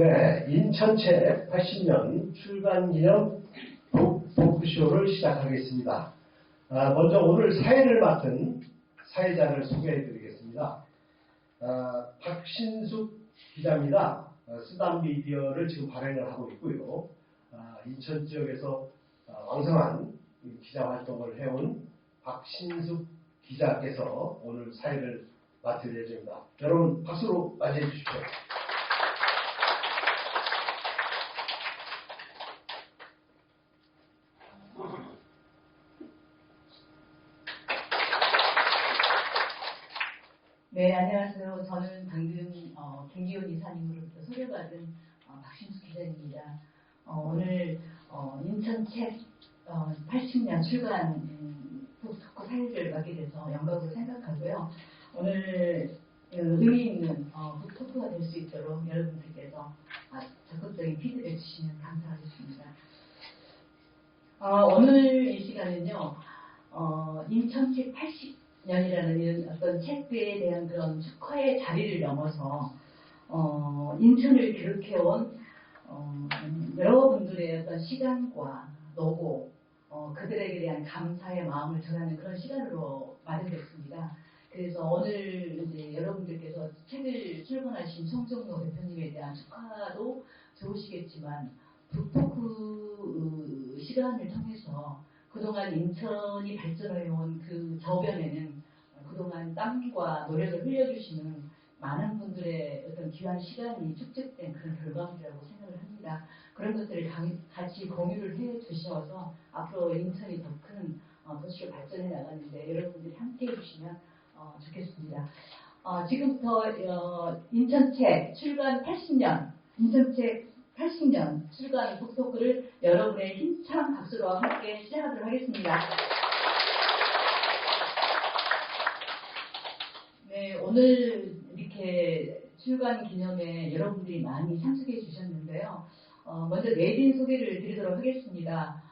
네, 인천책 80년 출간기념 토크쇼를 시작하겠습니다. 먼저 오늘 사회를 맡은 사회자를 소개해드리겠습니다. 박신숙 기자입니다. 쓰담미디어를 지금 발행을 하고 있고요. 인천 지역에서 왕성한 기자활동을 해온 박신숙 기자께서 오늘 사회를 맡을 예정입니다. 여러분 박수로 맞이해 주십시오. 네, 안녕하세요. 저는 방금 김기훈 이사님으로부터 소개받은 박신숙 기자입니다. 오늘 인천책 80년 출간 토크 사회를 맡게 돼서 영광으로 생각하고요. 오늘 의미 있는 토크가 될 수 있도록 여러분들께서 적극적인 피드백 주시면 감사하겠습니다. 오늘 이 시간은요, 인천책 80년이라는 어떤 책에 대한 그런 축하의 자리를 넘어서 인천을 기록해온 여러분들의 어떤 시간과 노고, 그들에게 대한 감사의 마음을 전하는 그런 시간으로 마련됐습니다. 그래서 오늘 이제 여러분들께서 책을 출간하신 송정로 대표님에 대한 축하도 좋으시겠지만 북토크 시간을 통해서 그동안 인천이 발전해온 그 저변에는 그동안 땀과 노력을 흘려주시는 많은 분들의 어떤 귀한 시간이 축적된 그런 결과물이라고 생각을 합니다. 그런 것들을 같이 공유를 해 주셔서 앞으로 인천이 더 큰 도시로 발전해 나가는데 여러분들이 함께 해주시면 좋겠습니다. 지금부터 인천책 출간 80년, 인천책 80년 출간 북토크를 여러분의 힘찬 박수로 함께 시작하도록 하겠습니다. 네, 오늘 이렇게 출간 기념에 여러분들이 많이 참석해 주셨는데요. 먼저 내진 소개를 드리도록 하겠습니다.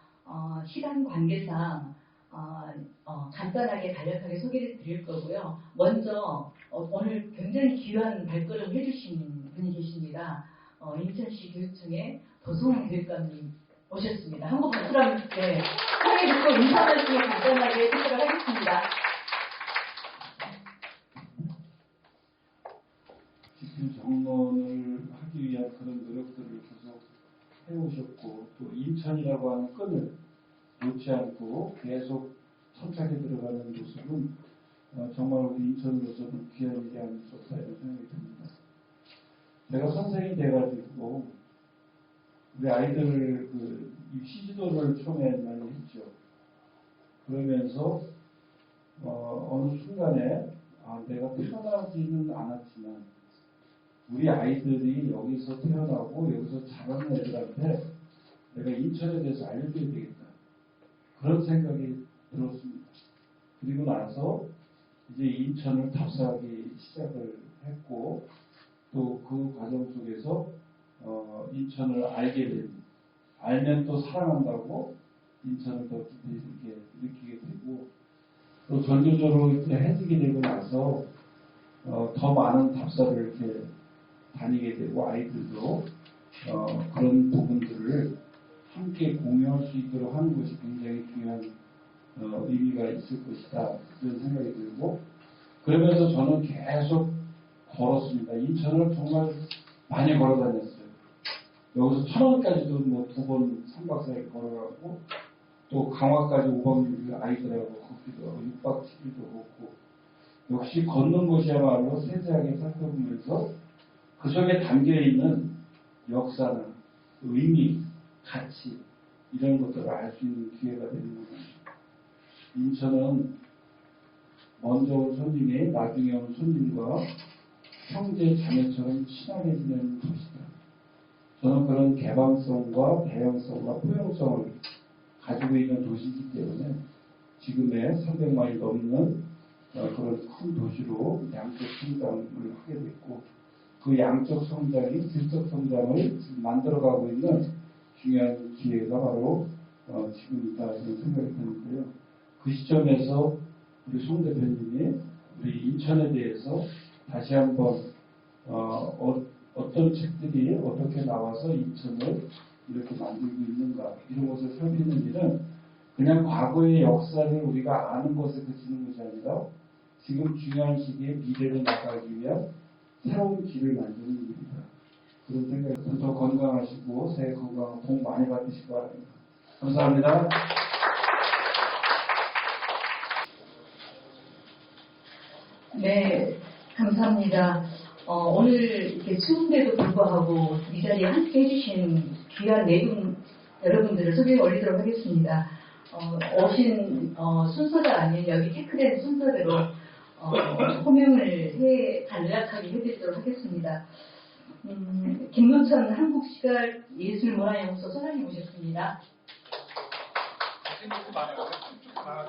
시간 관계상 간단하게 간략하게 소개를 드릴 거고요. 먼저 오늘 굉장히 귀한 발걸음 해주신 분이 계십니다. 인천시 교육청의 도성훈 교육감님 오셨습니다. 한번 박수로 한번 소개 듣고 인사 말씀을 간단하게 듣도록 하겠습니다. 집필 정론을 하기 위한 그런 노력들을 계속 해오셨고 또 인천이라고 하는 끈을 놓지 않고 계속 천착해 들어가는 모습은 정말 우리 인천으로서는 귀한 일이 아니었다 이런 생각이 듭니다. 제가 선생님이 돼가지고 우리 아이들 입시 지도를 처음에 많이 했죠. 그러면서 어느 순간에 내가 태어나지는 않았지만 우리 아이들이 여기서 태어나고 여기서 자라는 애들한테 내가 인천에 대해서 알려줘야 되겠다. 그런 생각이 들었습니다. 그리고 나서 이제 인천을 탑사하기 시작을 했고 또 그 과정 속에서 인천을 알게 됩니다. 알면 또 사랑한다고 인천을 더 깊이 이렇게 느끼게 되고 또 전교조로 이렇게 해지게 되고 나서 더 많은 답사를 이렇게 다니게 되고 아이들도 그런 부분들을 함께 공유할 수 있도록 하는 것이 굉장히 중요한 의미가 있을 것이다 이런 생각이 들고 그러면서 저는 계속 걸었습니다. 인천을 정말 많이 걸어 다녔어요. 여기서 천안까지도 뭐 2번 3박 4일 걸어가고 또 강화까지 5박 6일 아이들하고 걷기도 하고 6박 7일도 걷고 역시 걷는 것이야말로 세세하게 살펴보면서 그 속에 담겨있는 역사나 의미, 가치 이런 것들을 알 수 있는 기회가 되는 겁니다. 인천은 먼저 온 손님이 나중에 온 손님과 형제 자매처럼 친하게 지내는 도시다. 저는 그런 개방성과 다양성과 포용성을 가지고 있는 도시이기 때문에 지금의 300만이 넘는 그런 큰 도시로 양적 성장을 하게 됐고 그 양적 성장이 질적 성장을 만들어가고 있는 중요한 기회가 바로 지금이다 이런 생각이 드는데요. 그 시점에서 우리 송 대표님이 우리 인천에 대해서 다시 한번 어떤 책들이 어떻게 나와서 인천을 이렇게 만들고 있는가 이런 것을 살피는 일은 그냥 과거의 역사를 우리가 아는 것에 그치는 것이 아니라 지금 중요한 시기에 미래를 나가기 위한 새로운 길을 만드는 일입니다. 그런 생각에서 더 건강하시고 새해 건강 복 많이 받으시기 바랍니다. 감사합니다. 네, 감사합니다. 오늘 이렇게 추운데도 불구하고 이 자리에 함께 해주신 귀한 네 분 여러분들을 소개해 올리도록 하겠습니다. 오신 순서가 아닌 여기 체크된 순서대로 호명을 간략하게 해드리도록 하겠습니다. 김문천 한국시각예술문화연구소 소장님 오셨습니다.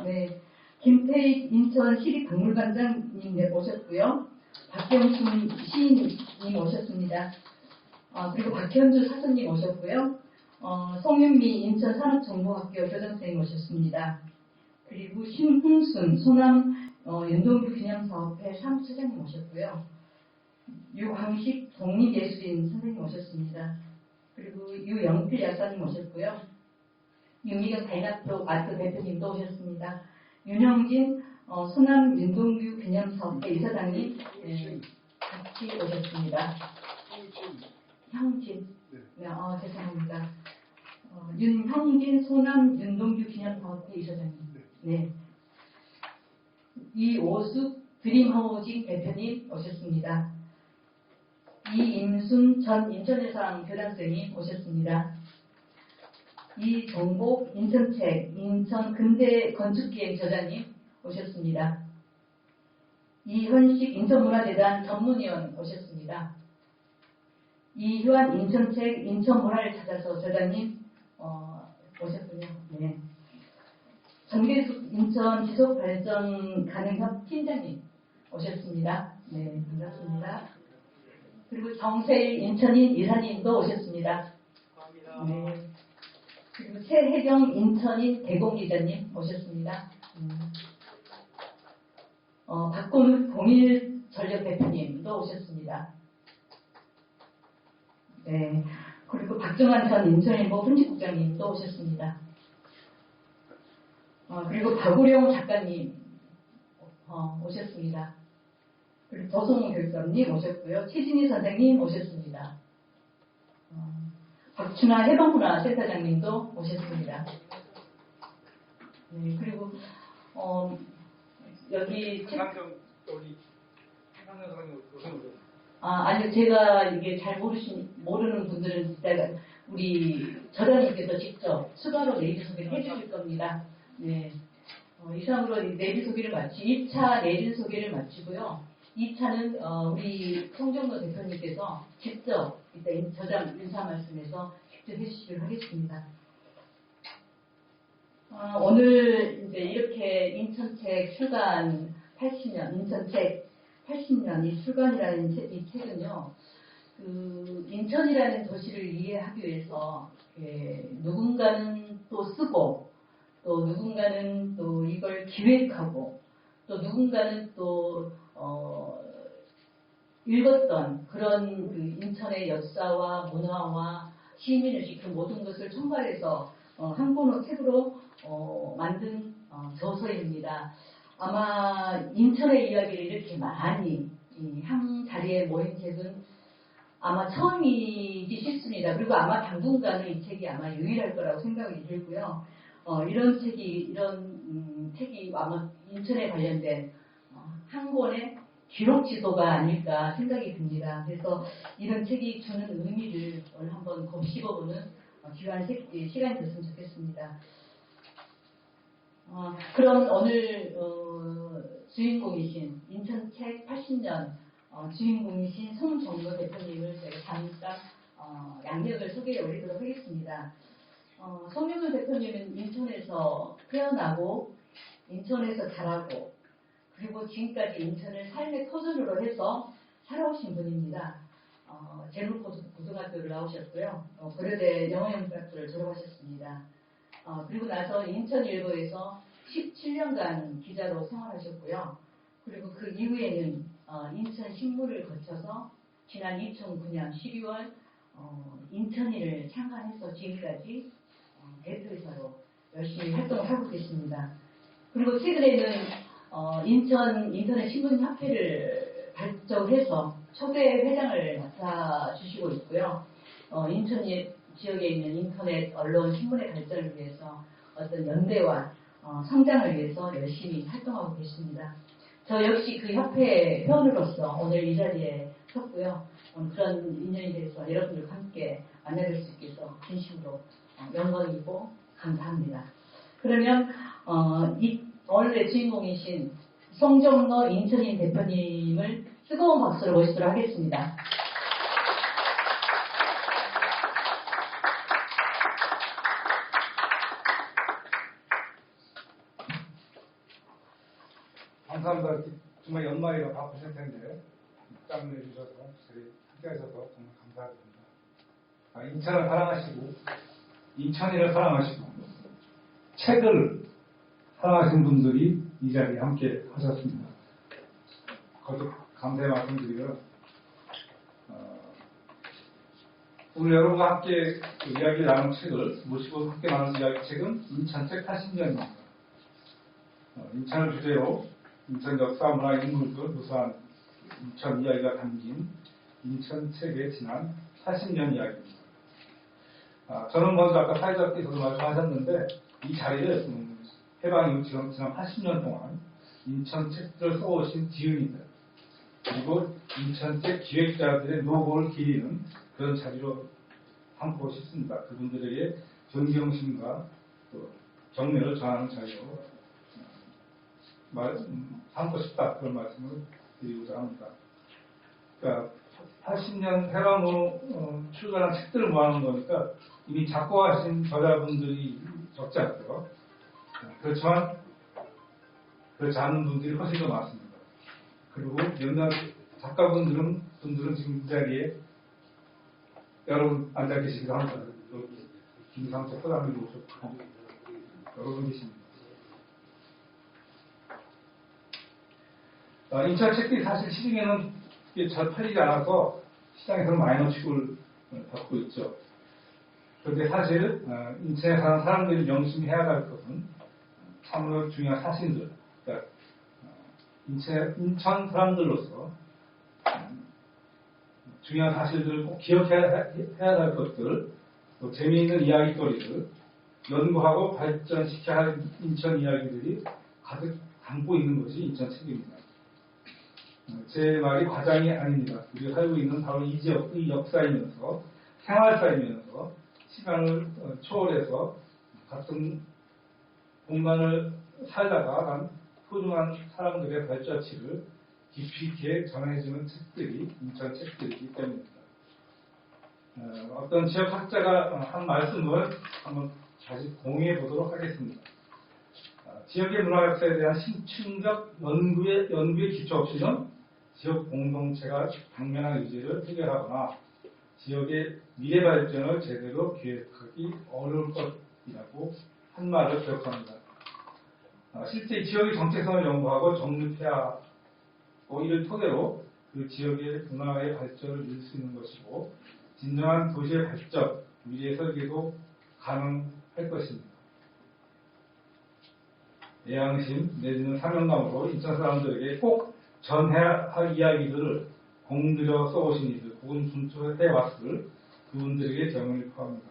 네, 김태익 인천시립박물관장님 오셨고요. 박경순 시인님 오셨습니다. 그리고 박현주 사수님 오셨고요. 송윤미 인천산업정보학교 교장선생님 오셨습니다. 그리고 신흥순 소남 윤동규 기념사업회 사무처장님 오셨고요. 유광식 독립예술인 선생님 오셨습니다. 그리고 유영필 약사님 오셨고요. 윤미경 다이나토 아트 대표님도 오셨습니다. 윤형진 소남 윤동규 기념사업회 이사장님 같이 오셨습니다. 형진. 네, 죄송합니다. 윤형진 소남 윤동규 기념사업회 이사장님. 네. 이오숙 드림하우징 대표님 오셨습니다. 이임순 전 인천여상 교장선생님 오셨습니다. 이정복 인천책 인천 근대 건축기행 저자님 오셨습니다. 이현식 인천문화재단 전문위원 오셨습니다. 이효한 인천책 인천문화를 찾아서 저자님 오셨군요. 네. 전계숙 인천 지속발전가능협 팀장님 오셨습니다. 네, 반갑습니다. 그리고 정세일 인천인 이사님도 오셨습니다. 네. 그리고 최혜경 인천인 대공기자님 오셨습니다. 박건욱 공일전력 대표님도 오셨습니다. 네. 그리고 박정환 전 인천일보 편집국장님도 오셨습니다. 그리고 박우령 작가님 오셨습니다. 그리고 도송 교육감님 오셨고요. 최진희 선생님 오셨습니다. 박춘하 해방문화센터장님도 오셨습니다. 네, 그리고 여기 아니요, 제가 이게 잘 모르는 분들은 이따가 우리 저자님께서 직접 추가로 내비 소개를 해주실 겁니다. 네. 이상으로 내비 소개를 1차 내진 소개를 마치고요. 2차는 우리 송정로 대표님께서 직접 이따 저자 인사 말씀에서 직접 해주시기로 하겠습니다. 오늘 이제 이렇게 인천책 출간 80년, 인천책 80년 이 출간이라는 이 책은요, 인천이라는 도시를 이해하기 위해서 누군가는 또 쓰고, 또 누군가는 또 이걸 기획하고, 또 누군가는 또 읽었던 그런 인천의 역사와 문화와 시민의식 그 모든 것을 총괄해서 한 권의 책으로 만든 저서입니다. 아마 인천의 이야기를 이렇게 많이 한 자리에 모인 책은 아마 처음이기 싶습니다. 그리고 아마 당분간은 이 책이 아마 유일할 거라고 생각이 들고요. 이런 책이 아마 인천에 관련된 한 권의 기록 지도가 아닐까 생각이 듭니다. 그래서 이런 책이 주는 의미를 오늘 한번 곱씹어보는 귀한 시간이 됐으면 좋겠습니다. 그럼 오늘 주인공이신 인천책 80년 주인공이신 송정로 대표님을 저희가 잠깐 양력을 소개해 올리도록 하겠습니다. 송정로 대표님은 인천에서 태어나고 인천에서 자라고 그리고 지금까지 인천을 삶의 터전으로 해서 살아오신 분입니다. 제물고등학교를 나오셨고요. 고려대 영어영문학부를 졸업하셨습니다. 그리고 나서 인천일보에서 17년간 기자로 생활하셨고요. 그리고 그 이후에는 인천신문을 거쳐서 지난 2009년 12월 인천이를 창간해서 지금까지 대표이사로 열심히 활동을 하고 계십니다. 그리고 최근에는 인터넷 신문협회를 발족해서 초대 회장을 맡아주시고 있고요. 인천 지역에 있는 인터넷 언론 신문의 발전을 위해서 어떤 연대와 성장을 위해서 열심히 활동하고 계십니다. 저 역시 그 협회 회원으로서 오늘 이 자리에 섰고요. 그런 인연이 돼서 여러분들과 함께 만나뵐 수 있어서 진심으로 영광이고 감사합니다. 그러면 오늘의 주인공이신 송정로 인천인 대표님을 뜨거운 박수로 모시도록 하겠습니다. 감사합니다. 정말 연말이라 바쁘실 텐데 짬 내주셔서 저희 함께 하셔서 정말 감사드립니다. 인천을 사랑하시고 인천인을 사랑하시고 책을 사랑하시는 분들이 이 자리에 함께 하셨습니다. 거듭 감사의 말씀드리고요. 오늘 여러분과 함께 이야기 나눌 책을 모시고 함께 나눌 이야기 책은 인천책 80년입니다. 인천을 주제로 인천 역사, 문화, 인물들, 무수한 인천 이야기가 담긴 인천책의 지난 80년 이야기입니다. 저는 먼저 아까 사회자께서도 말씀하셨는데 이 자리를 해방 이후 지난 80년 동안 인천책들을 써오신 지은이들 그리고 인천책 기획자들의 노고를 기리는 그런 자리로 삼고 싶습니다. 그분들에게 존경심과 또 경례를 전하는 자리로 삼고 싶다 그런 말씀을 드리고자 합니다. 그러니까 80년 해방 후 출간한 책들을 모아놓은 거니까 이미 작고하신 저자분들이 적지 않고요. 그렇지만 그렇지 않은 분들이 훨씬 더 많습니다. 그리고 몇몇 작가분들은 지금 이 자리에 여러분 앉아 계시기도 합니다. 김상철 소장님 오셨고 여러분 계십니다. 인천 책들이 사실 시중에는 잘 팔리지 않아서 시장에서는 마이너 취급을 받고 있죠. 그런데 사실 인천에 사는 사람들이 명심히 해야 할 것은 참으로 중요한 사실들, 그러니까 인천 사람들로서 중요한 사실들을 꼭 기억해야 할 것들, 또 재미있는 이야기거리들, 연구하고 발전시켜야 할 인천 이야기들이 가득 담고 있는 것이 인천 책입니다. 제 말이 과장이 아닙니다. 우리가 살고 있는 바로 이 지역의 역사이면서 생활사이면서 시간을 초월해서 같은 공간을 살다가 한 소중한 사람들의 발자취를 깊이 있게 전해주는 책들이 인천 책들이기 때문입니다. 어떤 지역학자가 한 말씀을 한번 다시 공유해 보도록 하겠습니다. 지역의 문화역사에 대한 심층적 연구의 기초 없이는 지역 공동체가 당면한 의제를 해결하거나 지역의 미래 발전을 제대로 기획하기 어려울 것이라고 한 말을 기억합니다. 실제 지역의 정체성을 연구하고 정립해야 하고 이를 토대로 그 지역의 문화의 발전을 이룰 수 있는 것이고 진정한 도시의 발전, 미래 설계도 가능할 것입니다. 애양심 내지는 사명감으로 인천 사람들에게 꼭 전해야 할 이야기들을 공들여 써오신 이들, 혹은 준수해왔을 그분들에게 경을 표합니다.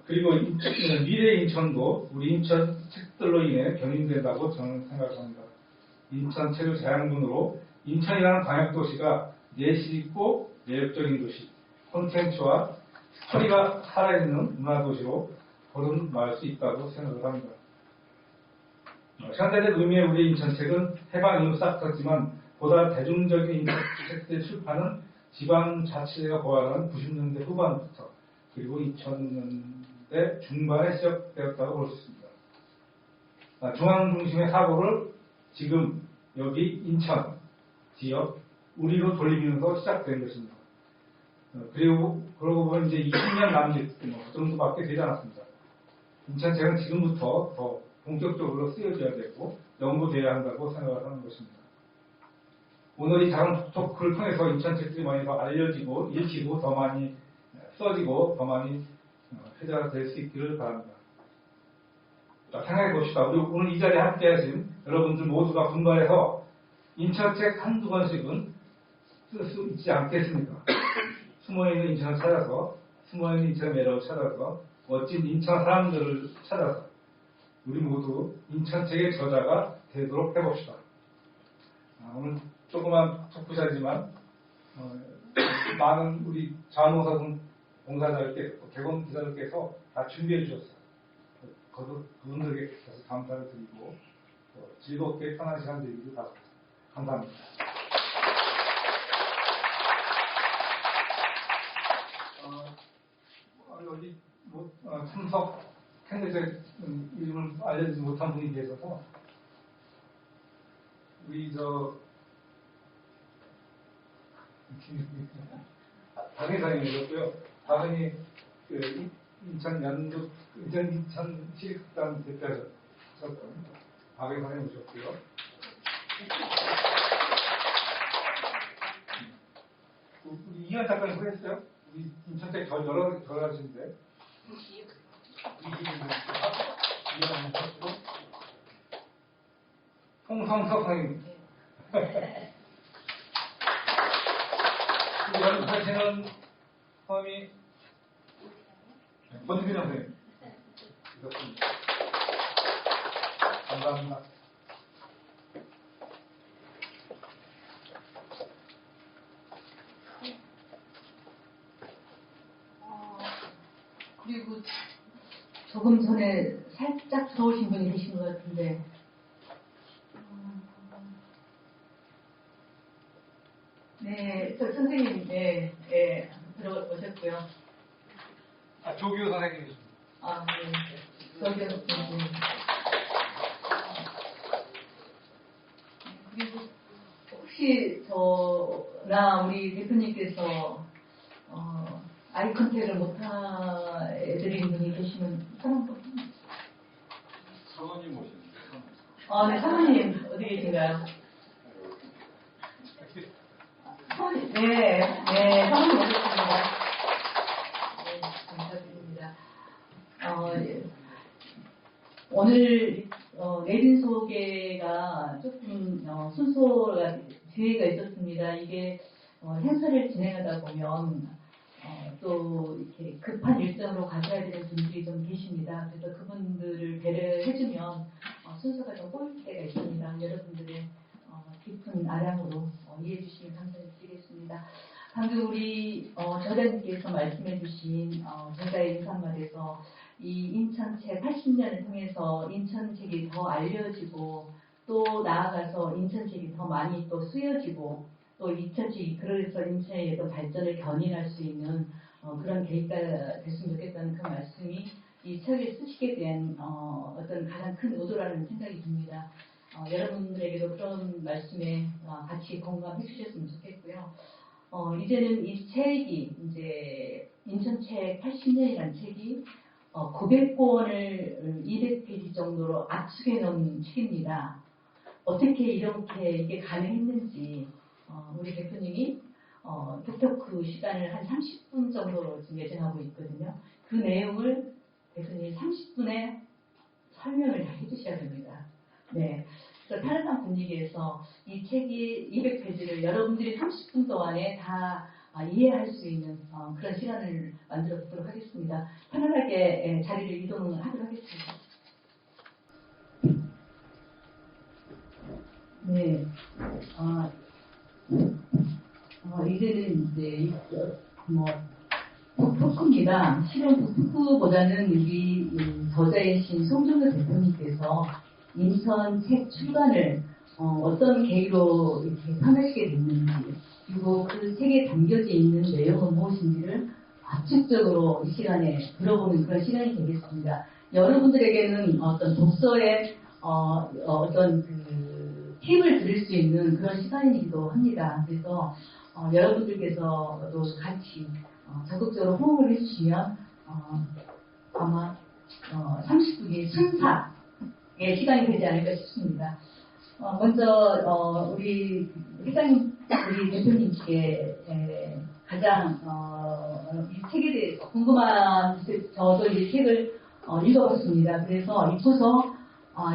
그리고 미래 인천도 우리 인천 책들로 인해 경인된다고 저는 생각합니다. 인천 책을 자양분으로 인천이라는 광역도시가 내실 있고 매력적인 도시, 콘텐츠와 스토리가 살아있는 문화도시로 거듭날 수 있다고 생각을 합니다. 현대적 의미의 우리 인천책은 해방 이후 싹 텄지만 보다 대중적인 인천책들 출판은 지방자치제가 보완한 90년대 후반부터 그리고 2000년대 중반에 시작되었다고 볼 수 있습니다. 중앙 중심의 사고를 지금 여기 인천 지역 우리로 돌리면서 시작된 것입니다. 그러고 보면 이제 20년 남짓 그 정도밖에 되지 않았습니다. 인천책은 지금부터 더 본격적으로 쓰여져야 되고 연구되어야 한다고 생각을 하는 것입니다. 오늘 이 작은 토크를 통해서 인천 책들이 많이 더 알려지고 읽히고 더 많이 써지고 더 많이 회자가 될 수 있기를 바랍니다. 자, 생각해 봅시다. 우리 오늘 이 자리에 함께 하신 여러분들 모두가 분발해서 인천책 한두 권씩은 쓸 수 있지 않겠습니까? 숨어있는 인천을 찾아서, 숨어있는 인천의 매력을 찾아서, 멋진 인천 사람들을 찾아서 우리 모두 인천책의 저자가 되도록 해봅시다. 오늘 조그만 토크샷이지만 많은 우리 자원봉사 봉사자들께, 개건 기자들께서 다 준비해 주셨어요. 그분들에게 다시 감사를 드리고 즐겁게 편한 시간 되기를 바랍니다. 감사합니다. 여기 참석했는데 이름을 알려주지 못한 분이 계셔서 우리 박 회장님이셨고요. 다은이 인천 시립극단 대표하셨던 박 회장님 오셨고요. 우리 이현 작가님 보냈어요? 우리 인천책 여러 하시는데 이현 하셨고 홍성석 선생님 연구하시는 성함이 권규 선생님. 감사합니다. 그리고 조금 전에 살짝 들어오신 분이 계신 것 같은데, 네, 저 선생님, 들어오셨고요. 조규 선생님이십니다. 네, 저기요, 그리고 혹시 저나 우리 대표님께서 아이 컨택을 못해드린 분이 계시면 사람 사모님 오셨는데. 네, 사모님 어디 계신가요? 사모님, 네, 사모님 오셨습니다. 네, 감사드립니다. 오늘 내린 소개가 조금 순서가 뒤에가 있었습니다. 이게 행사를 진행하다 보면 또 이렇게 급한 일정으로 가셔야 되는 분들이 좀 계십니다. 그래서 그분들을 배려해주면 순서가 좀 꼬일 때가 있습니다. 여러분들의 깊은 아량으로 이해해 주시면 감사드리겠습니다. 방금 우리 저자님께서 말씀해주신 저자의 인사말에서 이 인천책 80년을 통해서 인천책이 더 알려지고 또 나아가서 인천책이 더 많이 또 쓰여지고 또 인천책이 그래서 인천의 어떤 발전을 견인할 수 있는 그런 계기가 됐으면 좋겠다는 그 말씀이 이 책을 쓰시게 된 어떤 가장 큰 의도라는 생각이 듭니다. 여러분들에게도 그런 말씀에 같이 공감해 주셨으면 좋겠고요. 이제는 이 책이 이제 인천책 80년이라는 책이 900권을 200페이지 정도로 압축해 놓은 책입니다. 어떻게 이렇게 이게 가능했는지 우리 대표님이 톡토크 시간을 한 30분 정도로 지금 예정하고 있거든요. 그 내용을 대표님이 30분에 설명을 다 해주셔야 됩니다. 네. 그래서 편안한 분위기에서 이 책이 200페이지를 여러분들이 30분 동안에 다 이해할 수 있는 그런 시간을 만들어 보도록 하겠습니다. 편안하게 자리를 이동을 하도록 하겠습니다. 네. 이제는 이제 토크입니다. 실은 토크보다는 우리 저자이신 송정도 대표님께서 인천 책 출간을 어떤 계기로 이렇게 편하시게 됐는지, 그리고 그 책에 담겨져 있는 내용은 무엇인지를 압축적으로 이 시간에 들어보는 그런 시간이 되겠습니다. 여러분들에게는 어떤 독서의 어떤 그 팁을 드릴 수 있는 그런 시간이기도 합니다. 그래서 여러분들께서도 같이 적극적으로 호응을 해주시면 아마 30분이 순삭의 시간이 되지 않을까 싶습니다. 먼저 우리 회장님, 우리 대표님께 가장 이 책에 대해서 궁금한 저도 이 책을 읽어봤습니다. 그래서 읽고서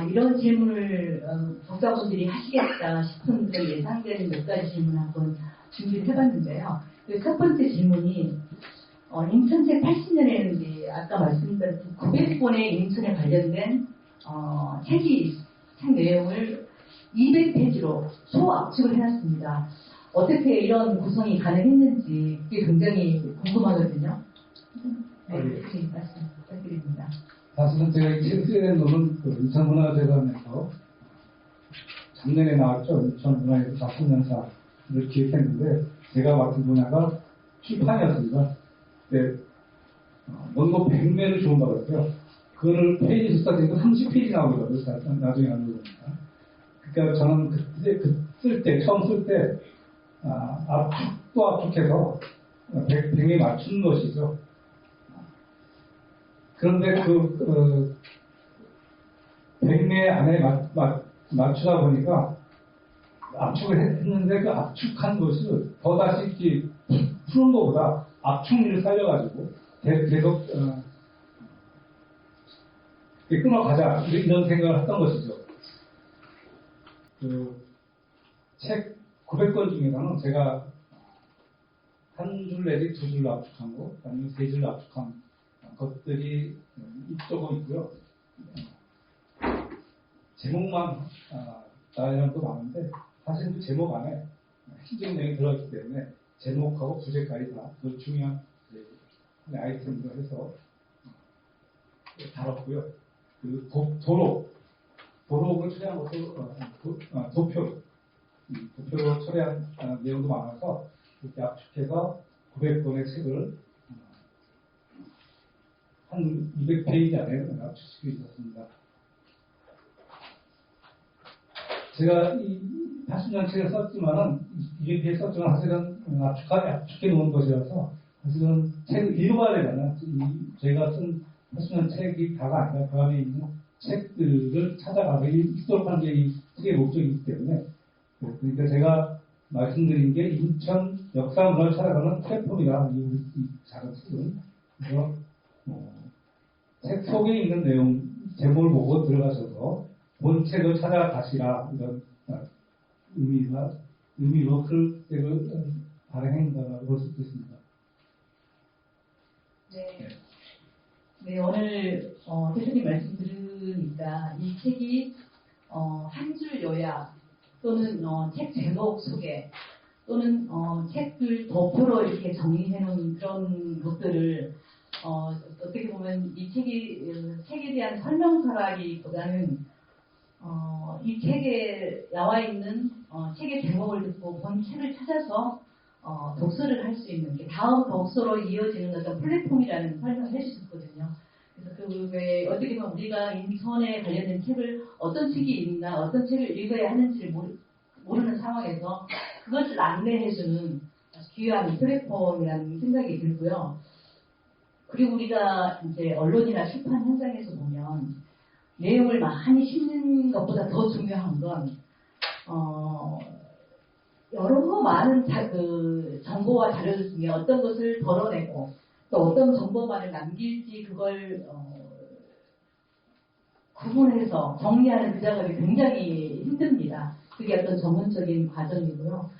이런 질문을 독자분들이 하시겠다 싶은 그런 예상되는 몇 가지 질문을 한번 준비를 해봤는데요. 첫 번째 질문이 인천책 80년에는 아까 말씀드린 900권의 인천에 관련된 책 내용을 200페이지로 소압축을 해놨습니다. 어떻게 이런 구성이 가능했는지 그게 굉장히 궁금하거든요. 네, 말씀 부탁드립니다. 사실은 제가 이 책 쓰게 된 놈은 인천문화재단에서 작년에 나왔죠. 인천문화재단 40년사를 기획했는데 제가 맡은 분야가 출판이었습니다. 그때 원고 100매를 주문받았어요. 그거를 페이지 숫자니까 30페이지 나오더라고요. 나중에 알고 보니까. 그러니까 저는 처음 쓸 때 압축도 압축해서 100에 맞춘 것이죠. 그런데 100매 안에 맞추다 보니까 압축을 했는데 그 압축한 것을 더 다시 푸는 것보다 압축률을 살려가지고 계속 끊어가자 이런 생각을 했던 것이죠. 책 900권 중에서는 제가 한 줄 내지 두 줄로 압축한 거 아니면 세 줄로 압축한 것들이 조금 있고요. 제목만 나열한 거 많은데 사실 그 제목 안에 핵심 내용이 들어있기 때문에 제목하고 부제까지 다 그 중요한 아이템으로 해서 다뤘고요. 그 도록을 처리한 것도 도표로 처리한 내용도 많아서 이렇게 압축해서 900권의 책을 한 200페이지 안에 압축시켜 있었습니다. 제가 이 80년 책을 썼지만은 200페이지 썼지만 사실은 압축해 놓은 것이라서 사실은 책을 읽어봐야 되잖아요. 제가 쓴 80년 책이 다가 아니라 그 안에 있는 책들을 찾아가서 읽도록 하는 게 이 책의 목적이기 때문에 그러니까 제가 말씀드린 게 인천 역사문화를 찾아가는 플랫폼이라 이 작은 책은 그래서 책 속에 있는 내용 제목을 보고 들어가셔서 본 책을 찾아가시라 이런 의미로 그 책을 발행한다고 볼 수 있겠습니다. 네, 오늘 대표님 말씀 들으니까 이 책이 한 줄 요약 또는 책 제목 소개 또는 책들 도표로 이렇게 정리해놓은 그런 것들을 어떻게 보면 이 책에 대한 설명서라기보다는 이 책에 나와 있는 책의 제목을 듣고 본 책을 찾아서 독서를 할 수 있는 게 다음 독서로 이어지는 어떤 플랫폼이라는 설명을 해주셨거든요. 그래서 그 외에 어떻게 보면 우리가 인천에 관련된 책을 어떤 책이 있나 어떤 책을 읽어야 하는지를 모르는 상황에서 그것을 안내해주는 귀한 플랫폼이라는 생각이 들고요. 그리고 우리가 이제 언론이나 출판 현장에서 보면 내용을 많이 싣는 것보다 더 중요한 건 여러 많은 정보와 자료들 중에 어떤 것을 덜어내고 또 어떤 정보만을 남길지 그걸 구분해서 정리하는 그 작업이 굉장히 힘듭니다. 그게 어떤 전문적인 과정이고요.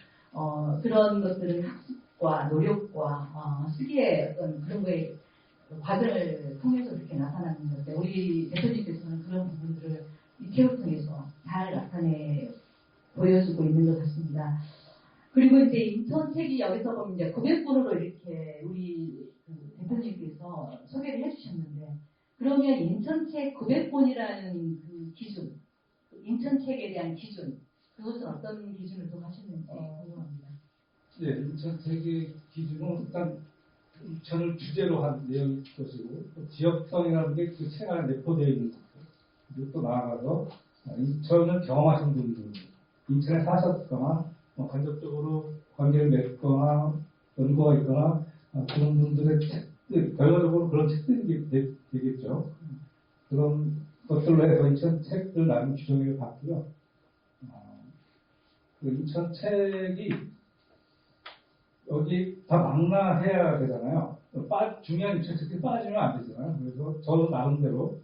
그런 것들은 학습과 노력과 쓰기의 어떤 그런 거에 과정을 통해서 그렇게 나타나는 건데 우리 대표님께서는 그런 부분들을 이 책을 통해서 잘 나타내 보여주고 있는 것 같습니다. 그리고 이제 인천책이 여기서 보면 이제 900권으로 이렇게 우리 대표님께서 소개를 해주셨는데 그러면 인천책 900권이라는 그 기준, 인천책에 대한 기준 그것은 어떤 기준을 또 하셨는지 궁금합니다. 네, 인천책의 기준은 일단 인천을 주제로 한 내용일 것이고 지역성이라는 게 그 책 안에 내포되어 있는 것들 그리고 또 나아가서 인천을 경험하신 분들 인천에 사셨거나 간접적으로 관계를 맺거나 연구가 있거나 그런 분들의 책들 결과적으로 그런 책들이 되겠죠. 그런 것들로 해서 인천 책들 나름 규정을 받고요. 그 인천책이 여기 다 망라해야 되잖아요. 중요한 인천책이 빠지면 안 되잖아요. 그래서 저 나름대로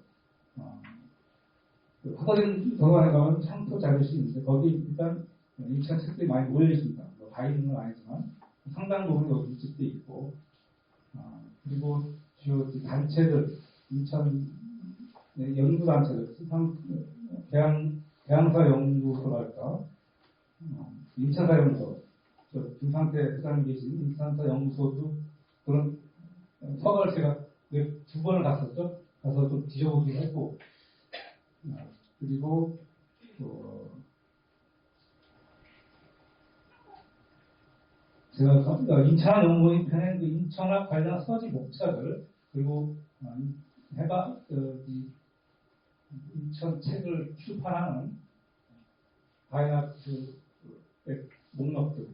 그 화거리 도서관에 가면 상표 자료실이 있는데 거기 일단 인천책들이 많이 몰려 있습니다. 뭐 다 있는 건 아니지만 상당 부분이 여기 집도 있고 그리고 주요 단체들 인천 연구 단체들 대항사 연구소랄까 인천사 연구소 김상태 회장님 계신 인천사 연구소도 그런 서가를 제가 2번을 갔었죠. 가서 좀 뒤져보기도 했고 그리고 제가 인천학 연구원이 펴낸 그 인천학 관련 서지 목차들 그리고 인천 책을 출판하는 다양한 목록들,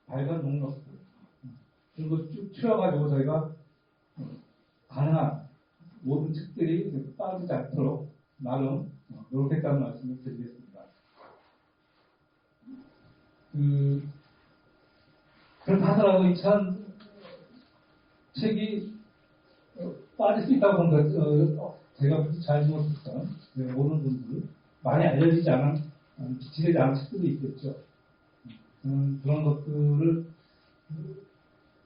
발간 목록들 그리고 쭉 추려가지고 저희가 가능한 모든 책들이 빠지지 않도록 나름 노력했다는 말씀을 드리겠습니다. 그렇다 하더라도 인천 책이 빠질 수 있다고 보니까 제가 잘 못했던 모르는 분들 많이 알려지지 않은 비치되지 않은 책들도 있겠죠. 그런 것들을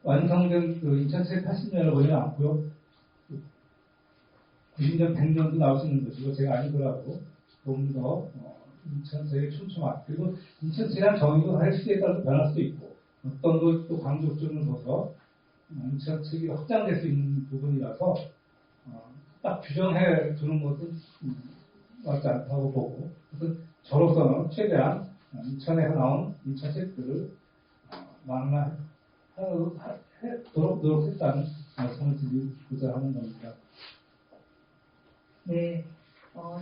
완성된 인천책 80년을 걸리지 않고요. 90년, 100년도 나올 수 있는 것이고 제가 아니더라도 좀 더 인천책의 촘촘한 그리고 인천책이라는 정의도 사실 시대에 따라서 변할 수도 있고 어떤 걸 또 강조점을 둬서 인천책이 확장될 수 있는 부분이라서 딱 규정해 주는 것은 맞지 않다고 보고 그래서 저로서는 최대한 인천에서 나온 인천책들을 망라하도록 노력했다는 말씀을 드리고자 하는 겁니다. 네,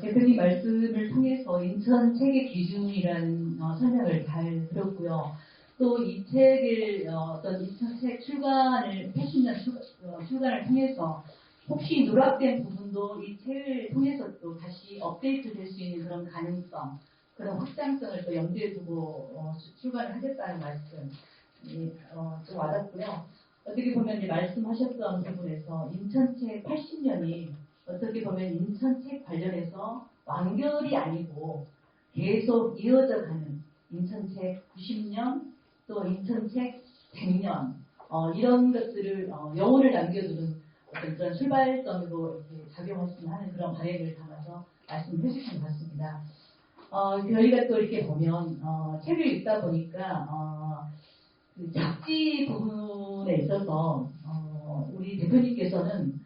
대표님 말씀을 통해서 인천 책의 기준이라는 설명을 잘 들었고요. 또 이 책을 어떤 인천 책 출간을 80년 출간을 통해서 혹시 누락된 부분도 이 책을 통해서 또 다시 업데이트 될 수 있는 그런 가능성, 그런 확장성을 또 염두에 두고 출간을 하겠다는 말씀 좀 와닿고요. 어떻게 보면 이제 말씀하셨던 부분에서 인천책 80년이 어떻게 보면 인천책 관련해서 완결이 아니고 계속 이어져 가는 인천책 90년 또 인천책 100년 이런 것들을 영혼을 남겨두는 어떤 그런 출발점으로 이렇게 작용했으면 하는 그런 바람을 담아서 말씀을 해주신 것 같습니다. 저희가 또 이렇게 보면 책을 읽다 보니까 그 잡지 부분에 있어서 우리 대표님께서는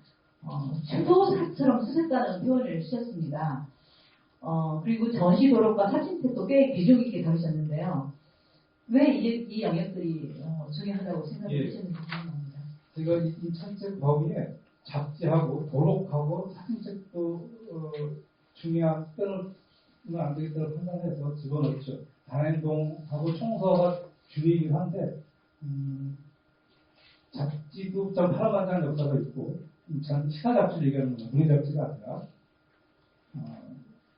추도사처럼 쓰셨다는 표현을 쓰셨습니다. 그리고 전시 도록과 사진책도 꽤 비중 있게 다루셨는데요. 왜 이 영역들이 중요하다고 생각을 하시는지 궁금합니다. 제가 인천책 법인에 잡지하고 도록하고 사진책도 중요한 빼놓으면 안 되겠다고 판단해서 집어넣었죠. 단행동하고 총서가 주이긴 한데 잡지도 8만 장 역사가 있고 시사 잡지를 얘기하는 거예요. 문예 잡지가 아니라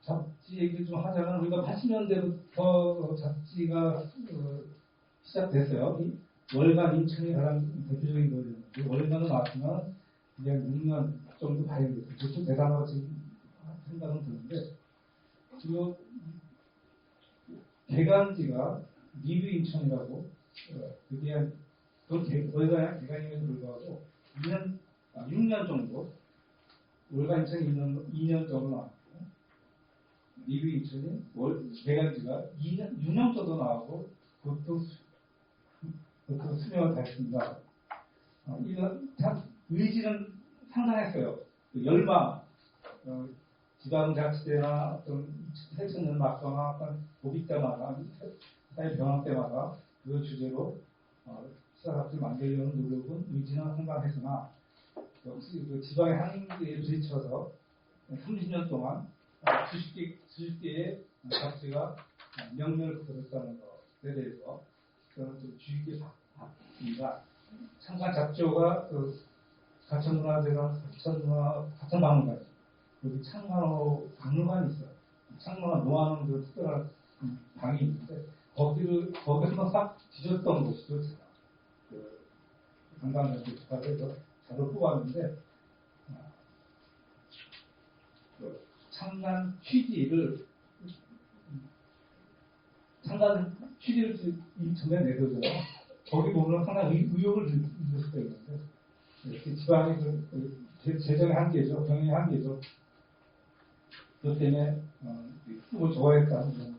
잡지 얘기를 좀 하자면 우리가 80년대부터 잡지가 시작됐어요. 월간 인천이 가장 대표적인 거였는데 월간은 나왔지만 이제 6년 정도 발행됐어요. 좀 대단하고 지금 생각은 드는데 그리고 개간지가 리뷰 인천이라고 그게 월간 개간임에도 불구하고 6년 정도 월간 인천이 2년 정도 나왔고 리뷰 인천이 개간지가 6년 정도 나오고 그것도 수명을 다했습니다. 이건 참 의지는 상당했어요. 열마 지방자치대나 어떤 세천년 막거나 어떤 고비 때마다 사회 변화 때마다 그 주제로 시사잡지를 만들려는 노력은 의지는 상당했으나 역시 그 지방의 한계에 부딪혀서 30년 동안 수십 개의 잡지가 명령을 거뒀다는 것에 대해서 저는 좀 주의 깊게 봤습니다. 참관 잡지호가 가천문화재가 가천박물관 여기 창간호 박물관이 있어요. 창간호 놓아놓은 그 특별한 방이 있는데 거기서 싹 뒤졌던 것이죠, 제가. 관광단체 조사에서 자료를 뽑았는데, 상단 취지를 전에 내거든요. 거기 보면 상당히 의욕을 줄 수가 있는데, 이렇게 지방의 재정의 한계죠. 경영의 한계죠. 그것 때문에 꿈을 좋아했다는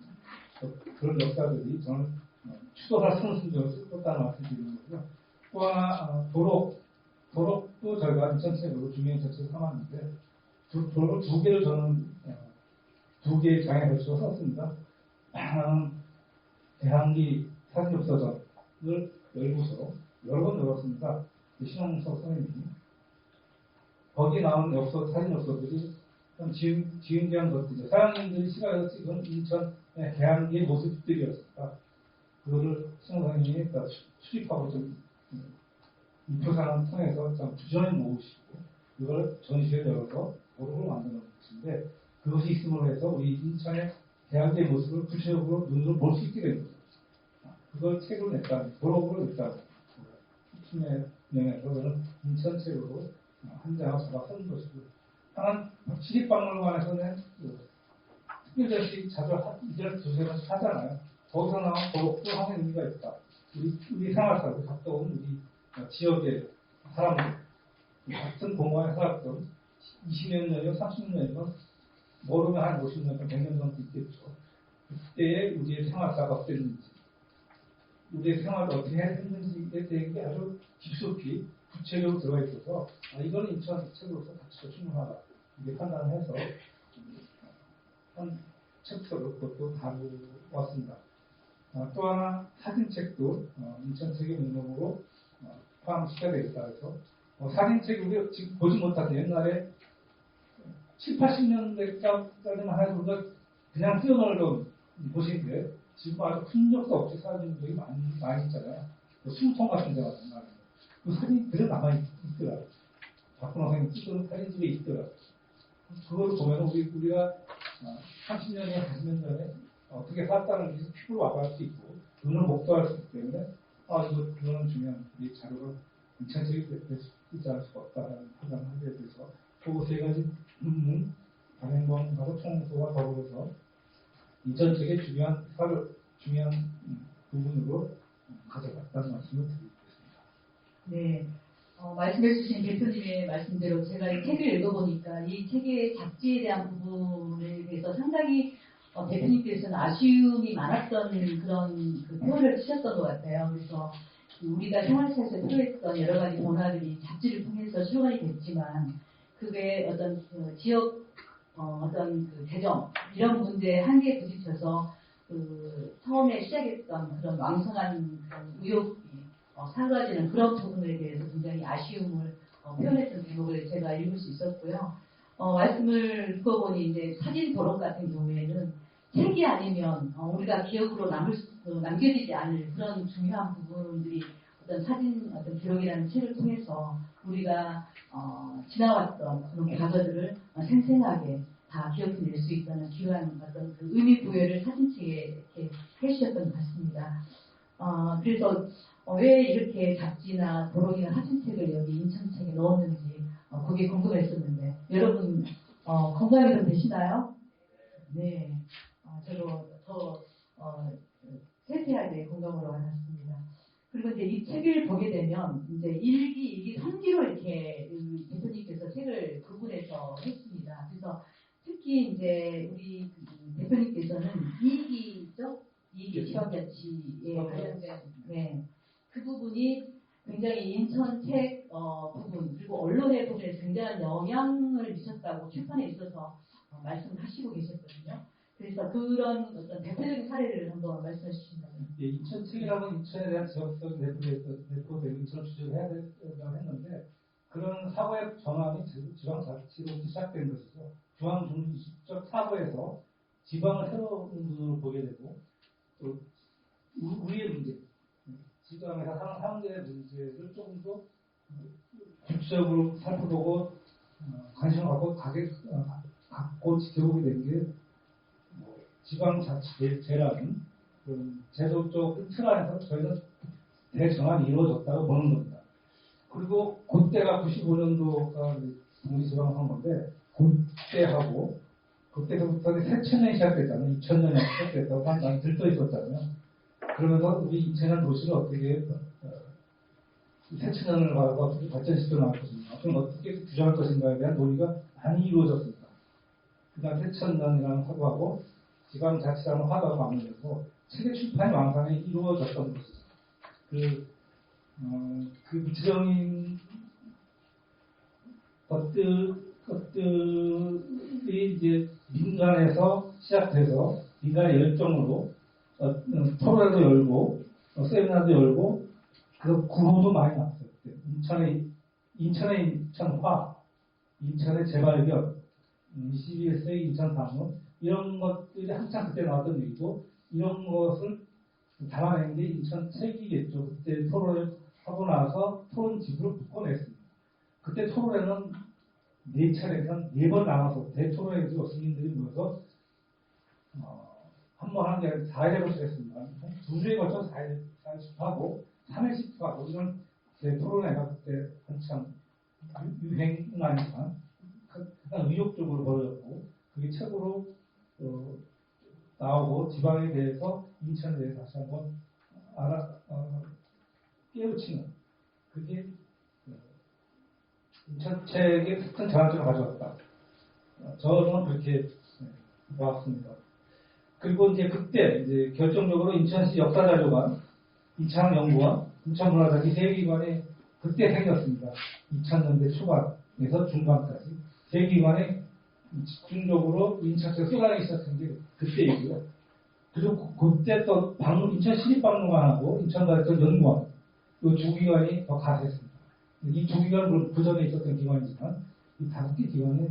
그런 역사들이 저는 추도할 선순정을 썼다는 말씀 드리는 거고요. 또 하나 도록도 저희가 인천책으로 중요한 정책을 삼았는데 도록 두 개를 저는 두 개의 장에 걸쳐 썼습니다. 하나는 대항기 사진협서전을 열고서 여러 번 열었습니다. 신홍석 선생님이 거기에 나온 사진협서들이 지은기한 것들이죠. 사장님들이 시각에서 찍은 인천의 대항기의 모습들이었습니다. 그거를 신홍석 선생님이 수립하고 좀 인표상을 통해서 좀 부지런히 모으시고 그걸 전시회를 열어서 도록을 만드는 것인데 그것이 있음으로 해서 우리 인천의 대항기의 모습을 구체적으로 눈으로 볼 수 있게 된 거죠. 그걸 책으로 냈다, 도록으로 냈다. 춤의 명예에서 저는 인천책으로 한 장을 잡아 쓴 것이고, 하나는 시립박물관에서는 특별전시 자주 이제는 두세 번씩 하잖아요. 거기서 나온 도록도 하는 의미가 있다. 우리 생활사고 가까운 우리 지역의 사람들, 같은 공간에 살았던 20년 전이요, 30년 전이요, 모르면 한 50년 전, 100년 전도 있겠죠. 그때의 우리의 생활사가 어땠는지, 우리의 생활을 어떻게 했는지에 대한 게 아주 깊숙이 구체적으로 들어가 있어서 이건 인천 책으로서 가치가 충분하다 이렇게 판단을 해서 한 챕터로 그것도 다루었습니다. 또 하나 사진책도 인천 책의 목록으로 포함시켜야 되겠다 해서 사진책을 지금 보지 못하던 옛날에 7, 80년대까지만 해도 우리가 그냥 뛰어놀던 곳인데 지금 아주 흔적도 없이 사진들이 많이 있잖아요. 숨통 같은 데가 말이에요. 그 사진이 그대로 남아있더라고요. 박근호 선생님 찍은 사진들이 있더라고요. 그거를 보면 우리가 30년이나 40년 전에 어떻게 살았다는 게 피부로 와닿을 수 있고 눈을 목도할 수 있기 때문에 이거는 중요한 우리 자료가 인천책이 될 수 있지 않을 수가 없다는 판단을 하게 돼서 그 세 가지 단행본하고 총소와 더불어서 인천책의 중요한 부분으로 가져갔다는 말씀을 드리겠습니다. 네. 말씀해주신 대표님의 말씀대로 제가 이 책을 읽어보니까 이 책의 잡지에 대한 부분에 대해서 상당히 대표님께서는 아쉬움이 많았던 그런 그 표현을 쓰셨던 것 같아요. 그래서 우리가 생활사에서 필요했던 여러 가지 변화들이 잡지를 통해서 실현이 됐지만 그게 어떤 그 지역 어떤 그 재정 이런 문제에 한계에 부딪혀서 그 처음에 시작했던 그런 왕성한 그런 의욕이 사라지는 그런 부분에 대해서 굉장히 아쉬움을 표현했던 대목을 제가 읽을 수 있었고요. 말씀을 듣고보니 이제 사진 도록 같은 경우에는 책이 아니면 우리가 기억으로 남겨지지 않을 그런 중요한 부분들이 어떤 사진 어떤 기록이라는 책을 통해서 우리가 지나왔던 그런 과거들을 생생하게 다 기억해낼 수 있다는 귀한 어떤 그 의미 부여를 사진책에 이렇게 해주셨던 것 같습니다. 그래서 왜 이렇게 잡지나 도록이나 사진책을 여기 인천책에 넣었는지 그게 궁금했었는데 여러분 건강이 좀 되시나요? 네, 저도 더 세세하게 공감으로 알았습니다. 그리고 이제 이 책을 보게 되면 이제 1기, 2기, 3기로 이렇게 대표님께서 책을 구분해서 했습니다. 그래서 특히 이제 우리 대표님께서는 2기죠? 2기 지방자치에 관련된 네, 그 부분이 굉장히 인천책 부분 그리고 언론의 부분에 굉장한 영향을 미쳤다고 출판에 있어서 말씀하시고 계셨거든요. 그래서 그런 어떤 대표적인 사례를 한번 말씀해 주신다면. 예, 인천책이라고 인천에 대한 지역적 내포되고 인천을 주제해야 된다고 했는데 그런 사고의 전환이 지방자치로 시작된 것이죠. 중앙중립적 사고에서 지방을 새로운 눈으로 보게 되고 또 우리의 문제, 지방에서 사는 사람들의 문제를 조금 더 구체적으로 살펴보고 관심을 갖고 지켜보게 된 게 지방자치제라는 제도적 틀 안에서 저희는 대전환이 이루어졌다고 보는 겁니다. 그리고 그때가 95년도가 독립지방선거인데 그때부터 새천년이 시작됐잖아요. 2000년에 시작됐다고 많이 들떠 있었잖아요. 그러면서 우리 2000년 도시를 어떻게 새천년을 가고 어떻게 발전시켜 나갈 것인가, 그럼 어떻게 규정할 것인가에 대한 논의가 많이 이루어졌습니다. 그다음 새천년이라는 화두하고 지방자치라는 화두가 맞물려서 세계 출판이 왕성히 이루어졌던 것이죠. 그 구체적인 것들이 이제 민간에서 시작돼서 민간의 열정으로 토론회도 열고 세미나도 열고 그 구호도 많이 나왔어요. 인천의 인천화, 인천의 재발견, 21세기 인천 방문 이런 것들이 한창 그때 나왔던 얘기고 이런 것을 담아낸 게 인천 책이겠죠. 그때 토론을 하고 나서 토론집으로 묶어냈습니다. 그때 토론회는 4차례에서 4번 나와서 대토론회에서 스님들이 모여서 한 번 하는 게 아니라 4일에 걸쳐 했습니다. 2주에 걸쳐서 4일씩 하고 3일씩 하고 이런 대토론회가 그때 한참 유행은 아니지만 가장 의욕적으로 벌어졌고 그게 책으로 나오고 지방에 대해서 인천에 대해서 다시 한번 깨우치는 그게 인천책의 큰 전환점을 가져왔다. 저는 그렇게 보았습니다. 그리고 이제 그때 이제 결정적으로 인천시 역사자료관, 인천연구원, 인천문화자기 세 기관이 그때 생겼습니다. 2000년대 초반에서 중반까지 세 기관이 집중적으로 인천책을 쏟아내기 시작한 게 그때이고요. 그리고 그때 또 인천시립박물관하고 인천가르쳐 연구원 이 두 기관이 더 가세했습니다. 이 두 기관은 그 전에 있었던 기관이지만 이 5개 기관이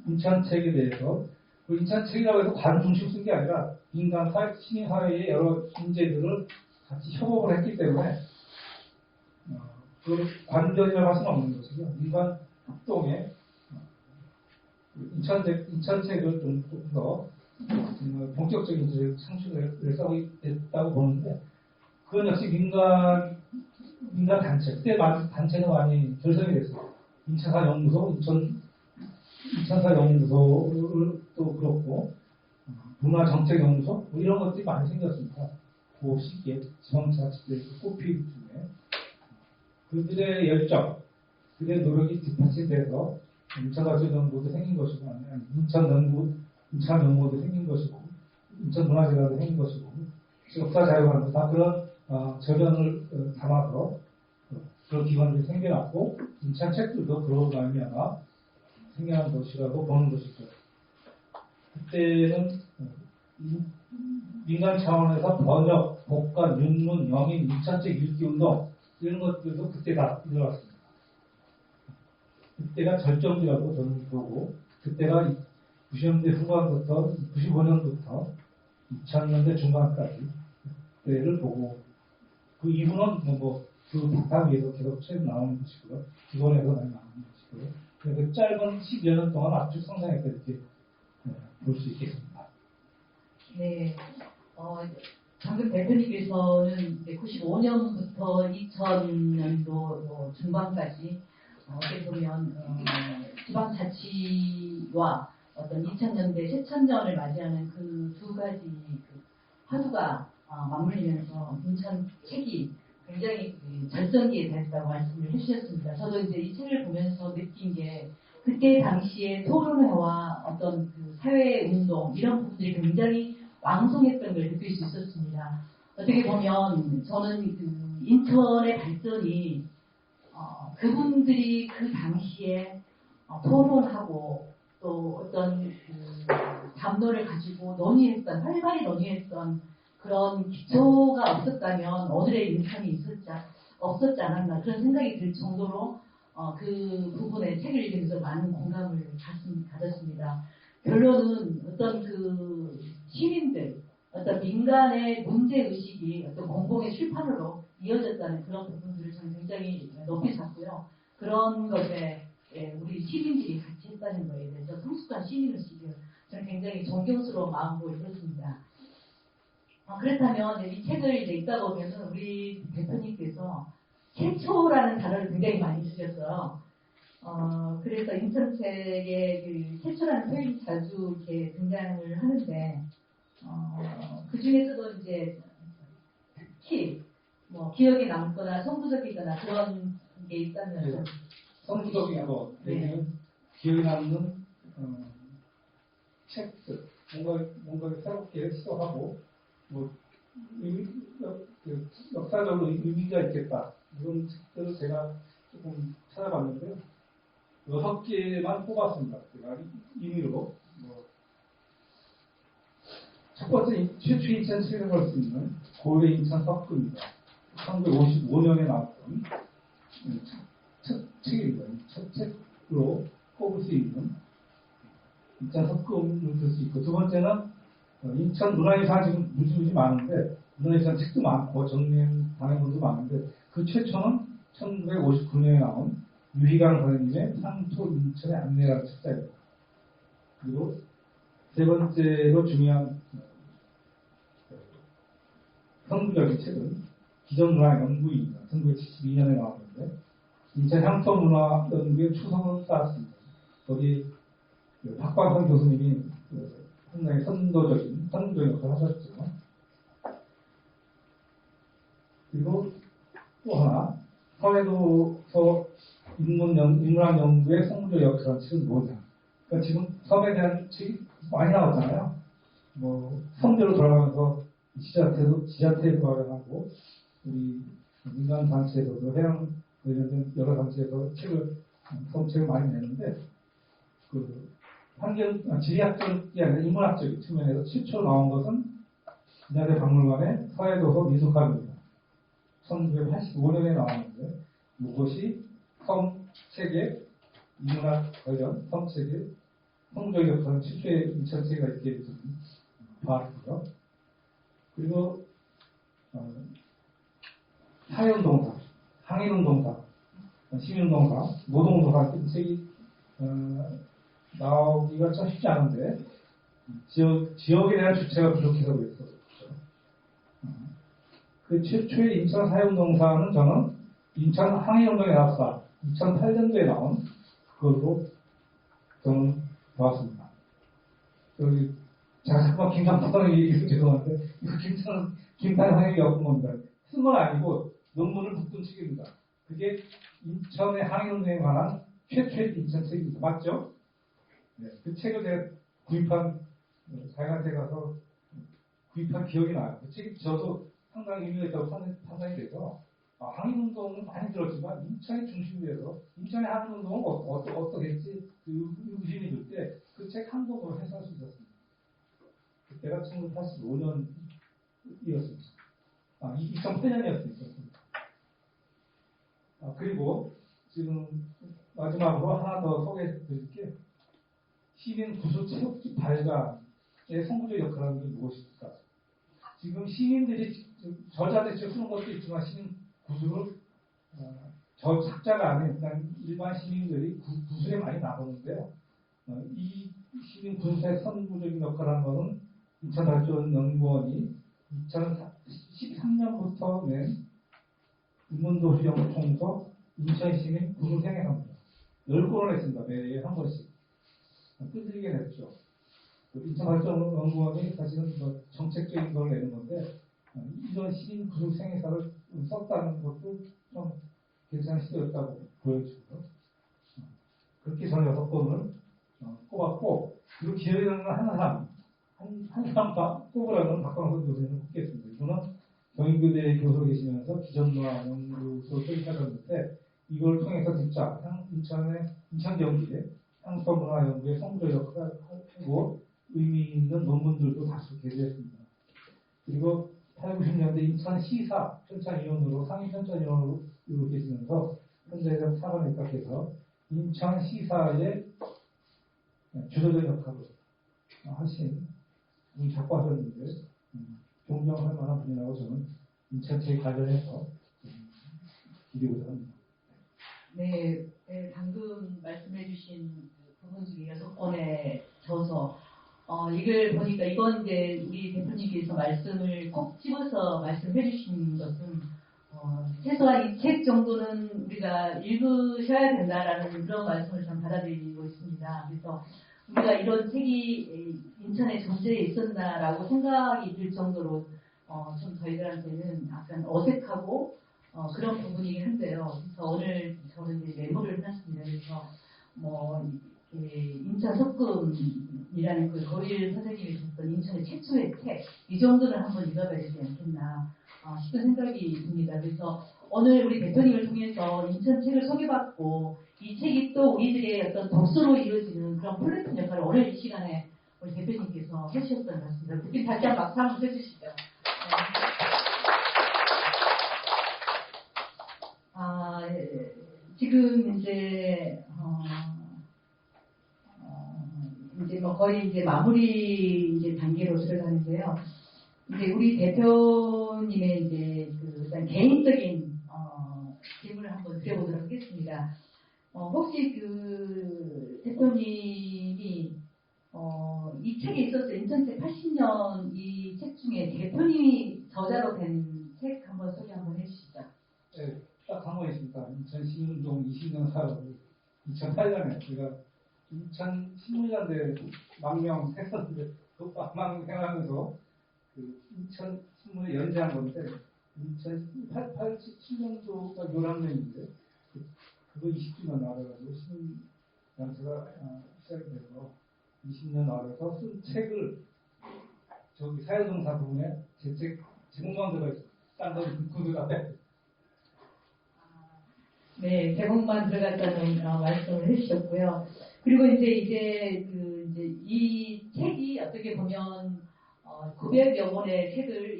인천책에 대해서 인천책이라고 해서 관 중심 쓴 게 아니라 인간 시민사회의 여러 인재들을 같이 협업을 했기 때문에 그 관전이라고 할 수는 없는 것이고요. 민간 합동에 인천책을 좀 더 본격적인 창출을 쌓고 있다고 보는데 그건 역시 민간 단체 그때 단체는 많이 결성이 됐어요. 인천사연구소, 인천사연구소도 그렇고 문화정책연구소 뭐 이런 것들이 많이 생겼습니다. 그 시기에 지방자치들 꽃피울 중에 그들의 열정, 그들의 노력이 뒷받침돼서 인천가치연구도 생긴 것이고 아니면 인천연구도 생긴 것이고 인천문화재단도 생긴 것이고 역사자료관도 다 그런 저변을 담아서 그런 기관들이 생겨났고 인천책들도 그런 말미암아 생겨난 것이라고 보는 것이죠. 그때는 민간 차원에서 번역, 복간, 윤문, 영인, 인천책 읽기운동 이런 것들도 그때 다 일어났습니다. 그때가 절정기라고 저는 보고 그때가 90년대 후반부터 95년부터 2000년대 중반까지 그때를 보고 그 이후는 그 바탕 위에서 계속 책 나오는 것이고요. 기본에서 많이 나오는 것이고요. 그 짧은 10여 년 동안 압축 성장했다 이렇게 볼 수 있겠습니다. 네. 방금 대표님께서는 95년부터 2000년도 중반까지 어떻게 보면 지방자치와 어떤 2000년대 새천년을 맞이하는 그 두 가지 화두가 맞물리면서 인천책이 굉장히 절정기에 됐다고 말씀을 해주셨습니다. 저도 이제 이 책을 보면서 느낀 게 그때 당시에 토론회와 어떤 그 사회운동 이런 부분들이 굉장히 왕성했던 걸 느낄 수 있었습니다. 어떻게 보면 저는 그 인천의 발전이 그분들이 그 당시에 토론하고 또 어떤 그 담론을 가지고 활발히 논의했던 그런 기초가 없었다면 오늘의 인천이 없었지 않았나 그런 생각이 들 정도로 그 부분에 책을 읽으면서 많은 공감을 가졌습니다. 결론은 어떤 그 시민들, 어떤 민간의 문제의식이 어떤 공공의 출판으로 이어졌다는 그런 부분들을 저는 굉장히 높이 샀고요. 그런 것에 우리 시민들이 같이 했다는 거에 대해서 성숙한 시민의식을 저는 굉장히 존경스러운 마음으로 들었습니다. 그렇다면 이 책을 이제 읽다 보면은 우리 대표님께서 최초라는 단어를 굉장히 많이 쓰셨어요. 그래서 인천책에 그 최초라는 표현이 자주 이렇게 등장을 하는데, 그 중에서도 이제 특히 뭐 기억에 남거나 선구적이거나 그런 게 있다면 좀 선구적인 거, 네. 얘기는 기억에 남는 책들, 뭔가 새롭게 시도하고, 뭐, 역사적으로 의미가 있겠다. 이런 책들을 제가 조금 찾아봤는데요. 6개만 뽑았습니다. 제가 임의로. 첫 번째, 최초 인천 책을 볼 수 있는 고래 인천 석금입니다. 1955년에 나왔던 첫 책입니다. 첫 책으로 꼽을 수 있는 인천 석금을 볼 수 있고, 두 번째는 인천 문화유산 지금 무지무지 많은데, 문화유산 책도 많고, 정면 방해문도 많은데, 그 최초는 1959년에 나온 유희강 선생님의 상토 인천의 안내라는 책자입니다. 그리고 세 번째로 중요한 선구적인 책은 기존문화연구입니다. 1972년에 나왔는데, 인천 향토문화연구의 추성을 쌓았습니다. 거기 박광선 교수님이 상당히 선구적인 역할을 하셨죠. 그리고 또 하나, 서해도서 인문학 연구의 선구적 역할을 책은 뭐냐. 그러니까 지금 섬에 대한 책이 많이 나왔잖아요. 뭐 섬대로 돌아가면서 지자체에 돌아가고, 우리 민간 단체에서도 해양 관련된 여러 단체에서 섬책을 많이 내는데, 그 지리학적이 아니라 인문학적인 측면에서 최초로 나온 것은 인하대 박물관의 서해도서 미술관입니다. 1985년에 나왔는데, 이것이 섬책의 인문학 관련 섬책의 성적 역할은 최초의 인천체가 있게 봤고요. 그리고 사회운동사, 항일운동사, 시민운동사, 노동운동사 같은 책이 나오기가 참 쉽지 않은데, 지역에 대한 주체가 부족해서 그랬어요. 그 최초의 인천 사회운동사는 저는 인천 항일운동에 나왔다. 2008년도에 나온 그걸로 저는 보았습니다. 여기 제가 잠깐만 김상선 얘기해서 죄송한데, 이거 김상선이 겪은 겁니다. 쓴 건 아니고 논문을 묶은 책입니다. 그게 인천의 항일운동에 관한 최초의 인천 책입니다. 맞죠? 네. 그 책을 제가 구입한, 자기한테 가서 구입한 기억이 나요. 그 책이 저도 상당히 의미가 있다고 판단이 돼서, 항일운동은 많이 들었지만 인천이 중심되어서 인천의 항일운동은 어떻겠지 의심이 들 때 그 책 한 권으로 해석할 수 있었습니다. 그때가 1985년이었습니다. 2008년이었습니다. 그리고 지금 마지막으로 하나 더 소개해 드릴게요. 시민 구수 체육지 발간의 선구적 역할은 게 무엇일까? 지금 시민들이, 저자들이 쓰는 것도 있지만 시민 구수를 저 작자가 아닌 그냥 일반 시민들이 구술에 많이 나오는데요. 이 시민 구술의 선구적인 역할을 한 것은 인천발전연구원이 2013년부터 낸 인문도시연구총서 인천시민 구술생애사입니다. 10권을 냈습니다. 매일 한 권씩. 끈질기게 냈죠. 인천발전연구원이 사실은 정책적인 걸 내는 건데, 이런 시민 구술생애사를 썼다는 것도 좀 괜찮은 시도였다고 보여지고요. 그렇게 저는 6권을 꼽았고, 그리고 기억에 남는 한 사람 꼽으라면 박광선 교수님을 꼽겠습니다. 이분은 경인교대에 교수로 계시면서 기존문화 연구소를 설립하셨는데, 이걸 통해서 진짜 인천 경기에 향토문화 연구의 선구적 역할을 하고 의미 있는 논문들도 다수 게재했습니다. 그리고 8, 90년대 인천 시사 편찬위원으로 상임 편찬위원으로 계시면서 현재적 사관에 입각해서 인천 시사의 주도적 역할을 하신 분이 작고하셨는데, 존경할 만한 분이라고 저는 인천체에 관련해서 기대고자 합니다. 네, 방금 말씀해주신 부분 중에 6권에 져서 이걸 보니까 이건 이제 우리 대표님께서 말씀을 콕 집어서 말씀해 주신 것은 최소한 이 책 정도는 우리가 읽으셔야 된다라는 그런 말씀을 좀 받아들이고 있습니다. 그래서 우리가 이런 책이 인천에 존재해 있었나라고 생각이 들 정도로 좀 저희들한테는 약간 어색하고 그런 부분이긴 한데요. 그래서 오늘 저는 이제 메모를 해놨습니다. 그래서 인천 석금이라는 그 거일 선생님이 썼던 인천의 최초의 책, 이 정도는 한번 읽어봐야 되지 않겠나 싶은 생각이 듭니다. 그래서 오늘 우리 대표님을 통해서 인천 책을 소개받고 이 책이 또 우리들의 어떤 독서로 이루어지는 그런 플랫폼 역할을 오늘 이 시간에 우리 대표님께서 해주셨던 것 같습니다. 대표님 다시 한번 박수 한번 해주시죠. 지금 이제 거의 이제 마무리 이제 단계로 들어가는데요. 이제 우리 대표님의 이제 그 일단 개인적인 질문을 한번 드려보도록 하겠습니다. 혹시 그 대표님이 이 책에 있어서 인천책 80년 이 책 중에 대표님이 저자로 된 책 한번 소개 한번 해주시죠. 네, 딱 한 번 있습니다. 인천 신운동 20년 사업을 2008년에 제가 인천 신문사대 망명 했었는데 그 망명하면서 그 인천 신문에 연재한 건데 2087년도가 11년인데 그거 20주년 나와가지고 신문단체가 시작이 돼서 20년 나와서 쓴 책을 저기 사회동사 부분에 제 책 제목만 들어가 있어요. 딴 건 구두 앞에. 네, 제목만 들어갔다는 말씀을 해주셨고요. 그리고 이제 이 책이 어떻게 보면 900여 권의 책을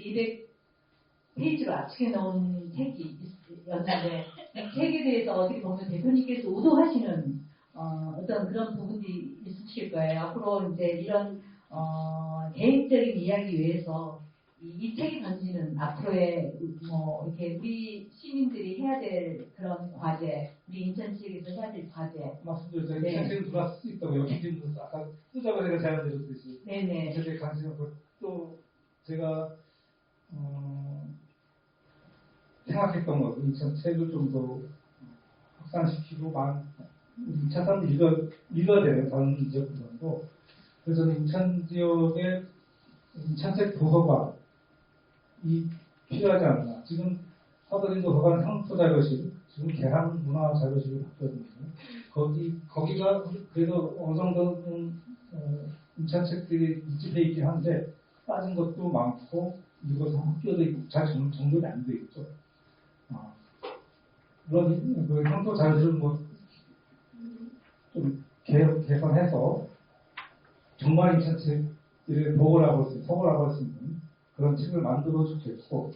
200페이지로 압축해 놓은 책이었는데 이 책에 대해서 어떻게 보면 대표님께서 우도하시는 어떤 그런 부분이 있으실 거예요. 앞으로 이제 이런 개인적인 이야기 외에서 이 책이 던지는 앞으로의 이렇게 우리 시민들이 해야 될 그런 과제, 우리 인천시에서 해야 될 과제. 맞습니다. 네. 책을 들어갈 수 있다고요. 기준도 아까 쓰자고 제가 제안 드렸듯이. 네네. 인천에 관심이 없고 또 제가 생각했던 것, 인천 책을 좀 더 확산시키고 2차 사람들 읽어야 돼요. 다른 지역보다도. 그래서 인천 지역의 인천책 도서관 이 필요하지 않나. 지금 서더린 도서관 향토자료실, 지금 계양문화자료실로 바뀌었거든요. 거기가 그래도 어느 정도는 인천책들이 밀집해 있긴 한데 빠진 것도 많고 이것은 헛기어도 있고 잘 정돈이 안 돼 있죠. 물론 그 향토자료실을 좀 개선해서 정말 인천책들을 보고라고 할 수 있는 그런 책을 만들어 좋겠고,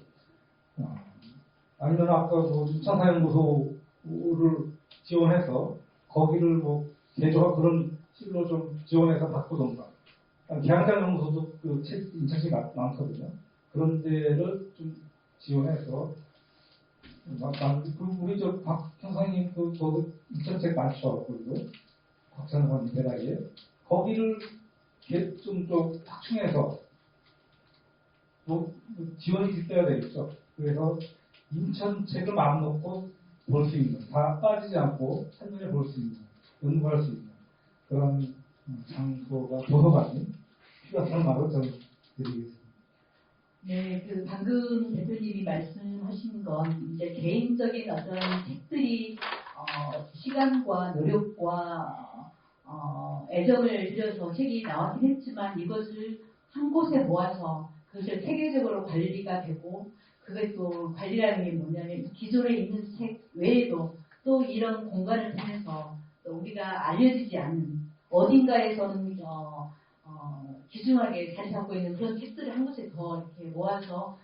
아니면 아까 인천사연구소를 지원해서 거기를 개조한 그런 식으로 좀 지원해서 바꾸던가. 계양장연구소도 그 책 인천책이 많거든요. 그런 데를 좀 지원해서 우리 박 형사님 저도 인천책 많죠. 그리고 곽찬원 대다리에 거기를 좀 확충해서 지원이 있어야 되겠죠. 그래서 인천책을 마음 놓고 볼 수 있는, 다 빠지지 않고 한눈에 볼 수 있는, 연구할 수 있는 그런 장소가 도서관이 필요하다는 말을 좀 드리겠습니다. 네, 그 방금 대표님이 말씀하신 건 이제 개인적인 어떤 책들이 시간과 노력과 애정을 들여서 책이 나왔긴 했지만 이것을 한 곳에 모아서 그것을 체계적으로 관리가 되고 그게 또 관리라는 게 뭐냐면 기존에 있는 책 외에도 또 이런 공간을 통해서 또 우리가 알려지지 않는 어딘가에서는 귀중하게 자리 잡고 있는 그런 책들을 한 곳에 더 이렇게 모아서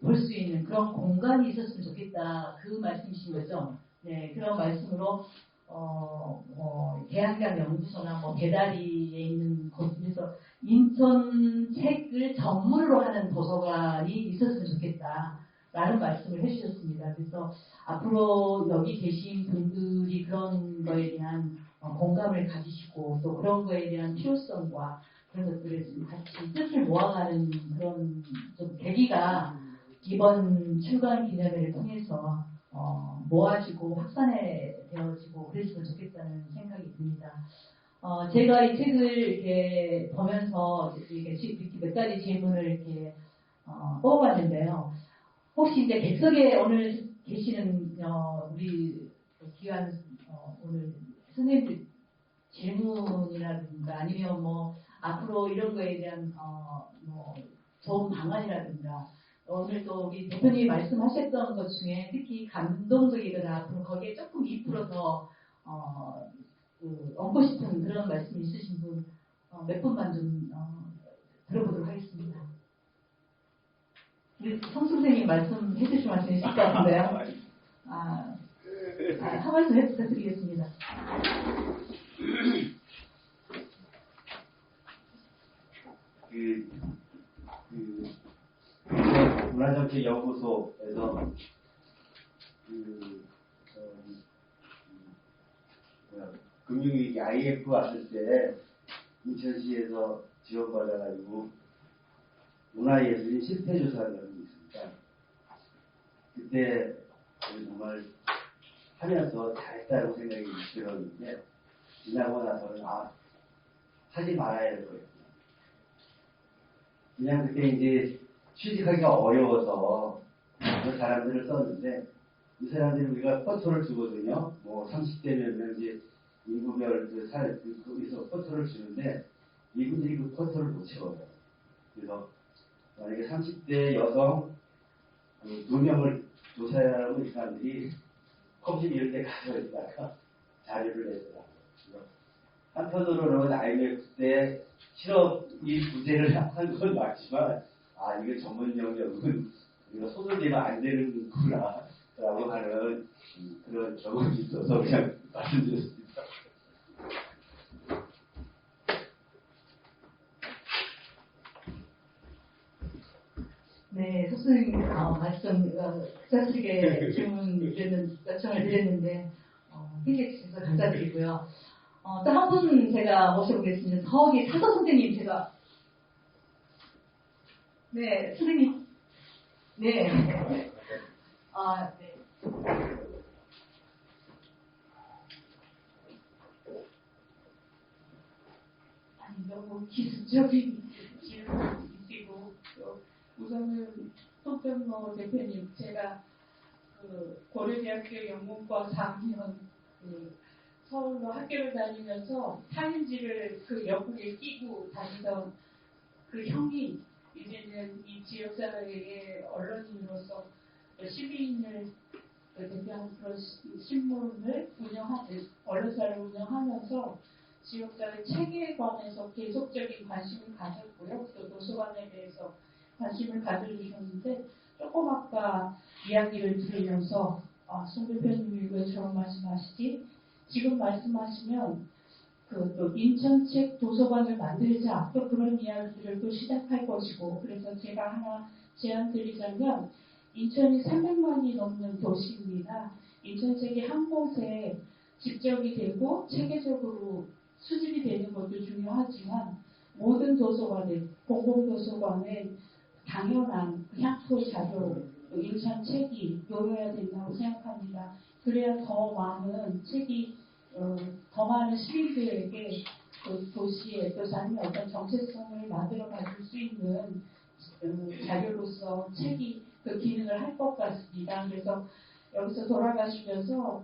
볼 수 있는 그런 공간이 있었으면 좋겠다. 그 말씀이신 거죠? 네, 그런 말씀으로 계양장 연구소나 배다리에 있는 곳에서 인천 책을 전문으로 하는 도서관이 있었으면 좋겠다라는 말씀을 해주셨습니다. 그래서 앞으로 여기 계신 분들이 그런 거에 대한 공감을 가지시고 또 그런 거에 대한 필요성과 그런 것들을 좀 같이 뜻을 모아가는 그런 좀 계기가 이번 출간 기념회를 통해서 모아지고 확산되어지고 그랬으면 좋겠다는 생각이 듭니다. 제가 이 책을 이렇게 보면서 이렇게 몇 가지 질문을 이렇게 뽑아봤는데요. 혹시 이제 객석에 오늘 계시는 우리 귀한 오늘 선생님들 질문이라든가 아니면 뭐 앞으로 이런 거에 대한 뭐 좋은 방안이라든가 오늘 또 우리 대표님이 말씀하셨던 것 중에 특히 감동적이거나 앞으로 거기에 조금 2% 더 얹고 싶은 그런 말씀 있으신 분 몇 분만 좀 들어보도록 하겠습니다. 우리 성 선생님 말씀해 주실 말씀 있을 것 같은데요. 한 말씀 부탁드리겠습니다. 문화정책연구소에서 금융위기 IF 왔을 때 인천시에서 지원받아가지고 문화예술인 실태조사를 하는 게 있습니다. 그때 정말 하면서 잘했다고 생각이 들었는데 지나고 나서는 하지 말아야 될 거예요. 그냥 그때 이제 취직하기가 어려워서 그 사람들을 썼는데 이 사람들이 우리가 포토를 주거든요. 뭐 30대면 이제 인구별 거기서 포토를 주는데 이분들이 그 포토를 못 채워요. 그래서 만약에 30대 여성 2명을 조사하라고 이 사람들이 컴퓨터 이런 데 가서 있다가 자료를 내더라고요. 한편으로는 IMF 때 실업 이 부재를 한 건 맞지만 이거 전문 영역은 우리가 손을 대면 안 되는구나 라고 하는 그런 경험이 있어서 그냥 말씀드렸습니다. 네, 선생님 말씀 자세하게 질문 요청을 드렸는데 힘내 주셔서 감사드리고요. 또 한 분 제가 모셔보겠습니다. 서기 사서 선생님 제가 네 선생님 네 네. 아니 너무 기술적인 질문이시고 우선은 손병모 대표님 제가 고려대학교 영문과 4학년 서울로 학교를 다니면서 타인지를 영국에 끼고 다니던 그 형이 이제는 이 지역사회의 언론인으로서 시민을 대표하는 그런 신문을 언론사를 운영하면서 지역사회 체계에 관해서 계속적인 관심을 가졌고요. 또 도서관에 대해서 관심을 가져주셨는데 조금 아까 이야기를 들으면서 송 대표님이 왜 저런 말씀하시지? 지금 말씀하시면 또 인천책 도서관을 만들자 또 그런 이야기를 또 시작할 것이고 그래서 제가 하나 제안 드리자면 인천이 300만이 넘는 도시입니다. 인천책이 한 곳에 집적이 되고 체계적으로 수집이 되는 것도 중요하지만 모든 도서관에 공공도서관에 당연한 향토 자료 인천책이 놓여야 된다고 생각합니다. 그래야 더 많은 책이 더 많은 시민들에게 그 도시의 또 자신의 어떤 정체성을 만들어 가질 수 있는 자료로서 책이 그 기능을 할 것 같습니다. 그래서 여기서 돌아가시면서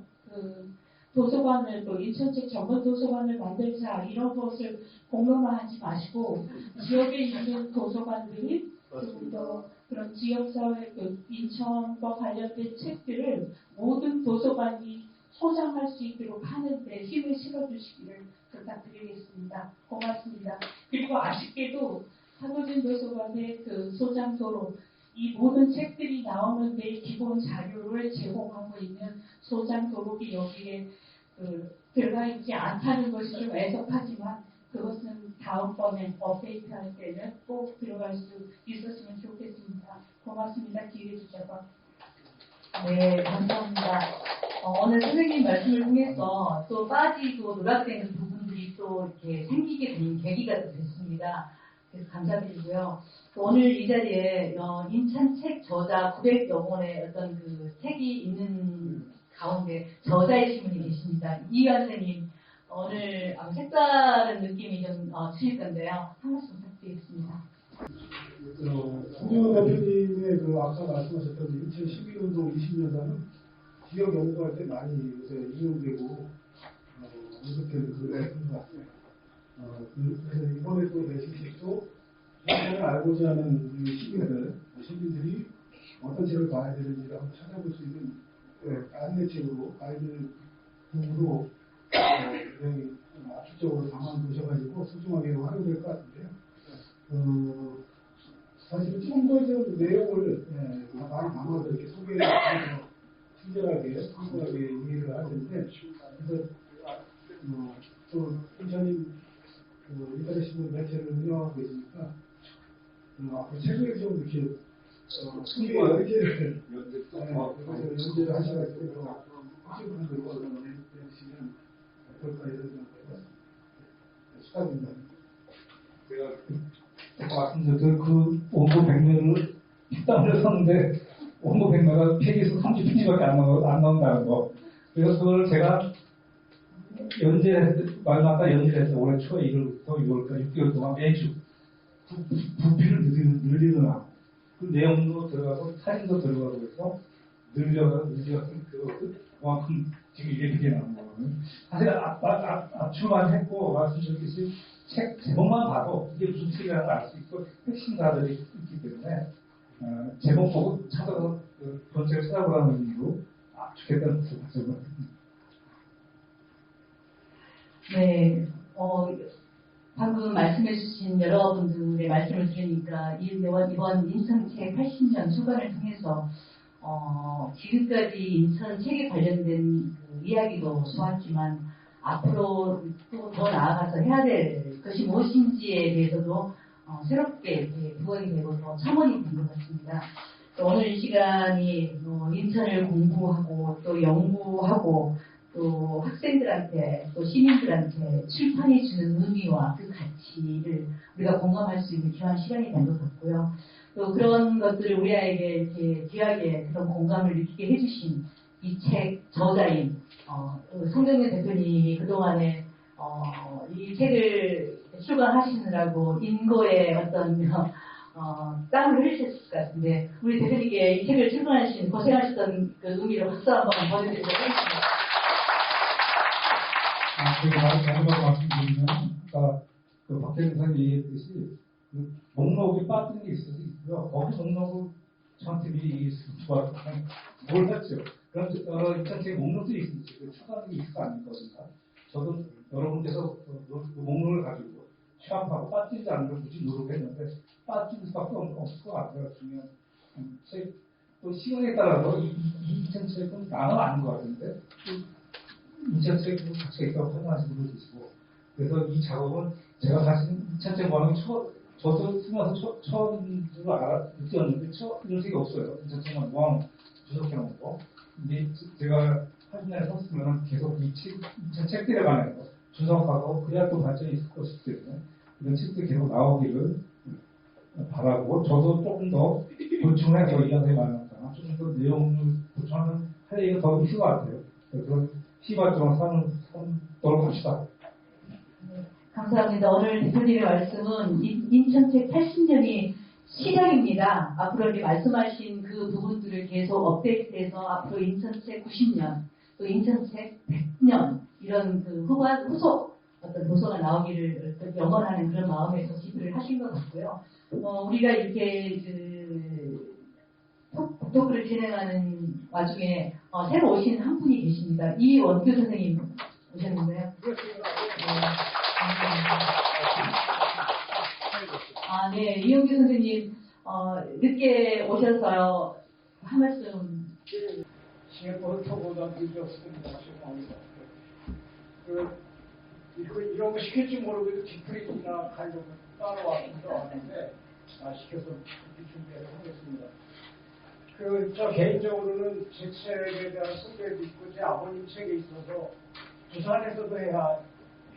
도서관을 또 인천책 전문 도서관을 만들자 이런 것을 공론화하지 마시고 지역에 있는 도서관들이 조금 더 그런 지역사회 인천과 관련된 책들을 모든 도서관이 소장할 수 있도록 하는데 힘을 실어주시기를 부탁드리겠습니다. 고맙습니다. 그리고 아쉽게도 한국인 도서관의 소장소로 이 모든 책들이 나오는데 기본 자료를 제공하고 있는 소장 도록이 여기에 들어가 있지 않다는 것이 좀 애석하지만 그것은 다음번에 업데이트할 때는 꼭 들어갈 수 있었으면 좋겠습니다. 고맙습니다. 기회 주셔서. 네, 감사합니다. 오늘 선생님 말씀을 통해서 또 빠지고 누락되는 부분들이 또 또 이렇게 생기게 된 계기가 됐습니다. 그래서 감사드리고요. 또 오늘 이 자리에 인천 책 저자 900여 권의 어떤 그 책이 있는 가운데 저자이신 분이 계십니다. 이유한 선생님, 오늘 색다른 느낌이 좀 드실 건데요. 한 말씀 부탁드리겠습니다. 송영호 대표님의 아까 말씀하셨던 2012년도 20년사는 지역 연구할 때 많이 요새 이용되고 언급되는 그런 것 같아요. 그래서 이번에 또 내신 책도 인천을 알고자 하는 시민들이 어떤 책을 봐야 되는지를 한번 찾아볼 수 있는 안내책으로 가이드 등으로 굉장히 압축적으로 담아두셔가지고 소중하게 활용될 것 같은데요. 사실은 조금 더 좀 내용을 많이 담아서 이렇게 소개를 해서 친절하게, 풍부하게 이해를 하는데, 그래서 또 인천인 인터넷 신문 매체를 운영하고 계시니까 앞으로 책을 좀 이렇게 소개 연계를 연계를 하셔가지고 더 흡수하는 걸 내주시면 어떨까 이런 생각을 해봤습니다. 축하드립니다. 제가 말씀드렸던 그 원고 100면을 핏땀을 샀는데 원고 100면가 페이지에서 30페이지밖에 안 나온다는 거. 그래서 그걸 제가 마지막까지 연재했어요. 올해 초에 1월부터 6월까지 6개월 동안 매주 부피를 늘리느라 그 내용도 들어가고 사진도 들어가고 해서 늘려서 그만큼 지금 이게 나온 거거든요. 사실 압축만 했고 말씀드렸듯이 책 제목만 봐도 이게 무슨 책이라는 걸 알 수 있고 핵심가들이 있기 때문에 제목 보고 찾아서 그런 책을 찾아보라는 의미로 압축했다는 것을 가져봤습니다. 네, 방금 말씀해주신 여러분들의 말씀을 들으니까 이번 인천책 80년 출간을 통해서 지금까지 인천 책에 관련된 그 이야기도 좋았지만 앞으로 또 더 나아가서 해야 될 것이 무엇인지에 대해서도 새롭게 부각이 되고 더 첨언이 된 것 같습니다. 오늘 이 시간이 인천을 공부하고 또 연구하고 또 학생들한테 또 시민들한테 출판이 주는 의미와 그 가치를 우리가 공감할 수 있는 귀한 시간이 된 것 같고요. 또 그런 것들을 우리에게 이렇게 귀하게 그런 공감을 느끼게 해주신 이 책 저자인 송정현 대표님이 그동안에 이 책을 출간하시느라고 인고의 어떤 땀을 흘리셨을 것 같은데 우리 대표님께 이 책을 출간하신 고생하셨던 그 의미로 박수 한번 보내드리도록 하겠습니다. 제가 마지막으로 말씀드리면 아까 그 박태근 선생님이 얘기했듯이 그 목록에 빠진 게 있고요. 거기 목록을 저한테 미리 얘기했으면 좋았다. 몰랐죠. 그럼 인천책 목록들이 있는지 추가하는 게 있을 거 아닙니까? 저도 여러분께서 그 목록을 가지고 취합하고 빠지지 않는 걸 굳이 노력했는데 빠질 수밖에 없을 것 같아요. 중요한 책. 또 시간에 따라서 이 인천책은 나는 아닌 것 같은데 인천책도 가치가 있다고 판단하시는 분도 계시고 그래서 이 작업은 제가 사실 인천책 모양이 저도 쓰면서 처음인 줄 느꼈는데 이런 책이 없어요. 인천책만 모양 주석해놓은 거. 근데 제가 80년에 썼으면 계속 이 인천책들에 관해서 주석하고 그래야 또 발전이 있을 것이기 때문에 이런 책들이 계속 나오기를 바라고 저도 조금 더 보충해서 이야기에 만났다가 조금 더 내용을 보충하는 할 얘기가 더 있을 것 같아요. 그런 시발적으로 삼도록 합시다. 네, 감사합니다. 오늘 대표님의 말씀은 인천책 80년이 시작입니다. 앞으로 이렇게 말씀하신 그 부분들을 계속 업데이트해서 앞으로 인천책 90년, 또 인천책 100년 이런 그 후속 어떤 도서가 나오기를 영원하는 그런 마음에서 기부를 하신 것 같고요. 우리가 이렇게 토크를 진행하는 와중에 새로 오신 한 분이 계십니다. 이원규 선생님 오셨는데요. 네, 이원규 선생님 늦게 오셔서 한 말씀. 싱가포르 토고등학교 교수입니다. 이런 거 시킬지 모르고 디프리나 가려고 따라왔는데 시켜서 준비를 하겠습니다. 저 개인적으로는 제 책에 대한 소개도 있고 제 아버님 책에 있어서 부산에서도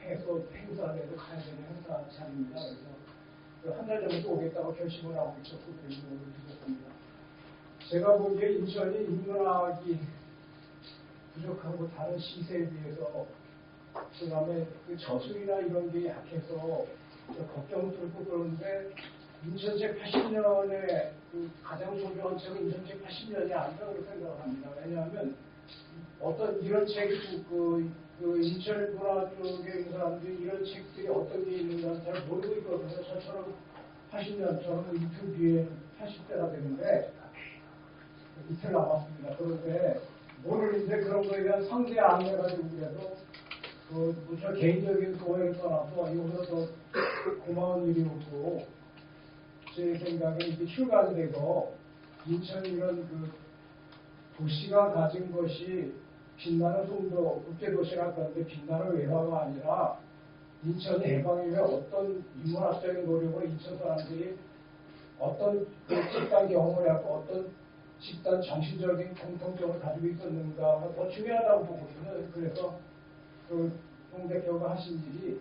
해서 행사에도 가야 되는 행사 자리입니다. 그래서 한 달 전에 또 오겠다고 결심을 하고 있었고 그래서 오늘 드렸습니다. 제가 보기에 인천이 인문학이 부족하고 다른 시세에 비해서 그다음에 그 저술이나 이런 게 약해서 걱정스럽고 그런데 인천책 80년에 그 가장 소중한 책은 인천책 80년이 아니라고 생각합니다. 왜냐하면 어떤 이런 책이 그 인천 문화 쪽에 있는 사람들이 이런 책들이 어떤 게 있는가 잘 모르고 있거든요. 저처럼 80년, 저는 이틀 뒤에 80대가 되는데 이틀 남았습니다. 그런데 모르는데 그런 거에 대한 상세 안내가지고 그래도 저 개인적인 소회를 떠나서 이거보다 더 고마운 일이 없고 제 생각에 이게 출간되고 인천 이런 그 도시가 가진 것이 빛나는 송도 국제도시라 그런데 빛나는 외화가 아니라 인천 해방이 왜 어떤 인문학적인 노력으로 인천 사람들이 어떤 그 집단 경험을 하고 어떤 집단 정신적인 공통점을 가지고 있었는가가 더 중요하다고 보거든요. 그래서 그 송 대표가 하신 일이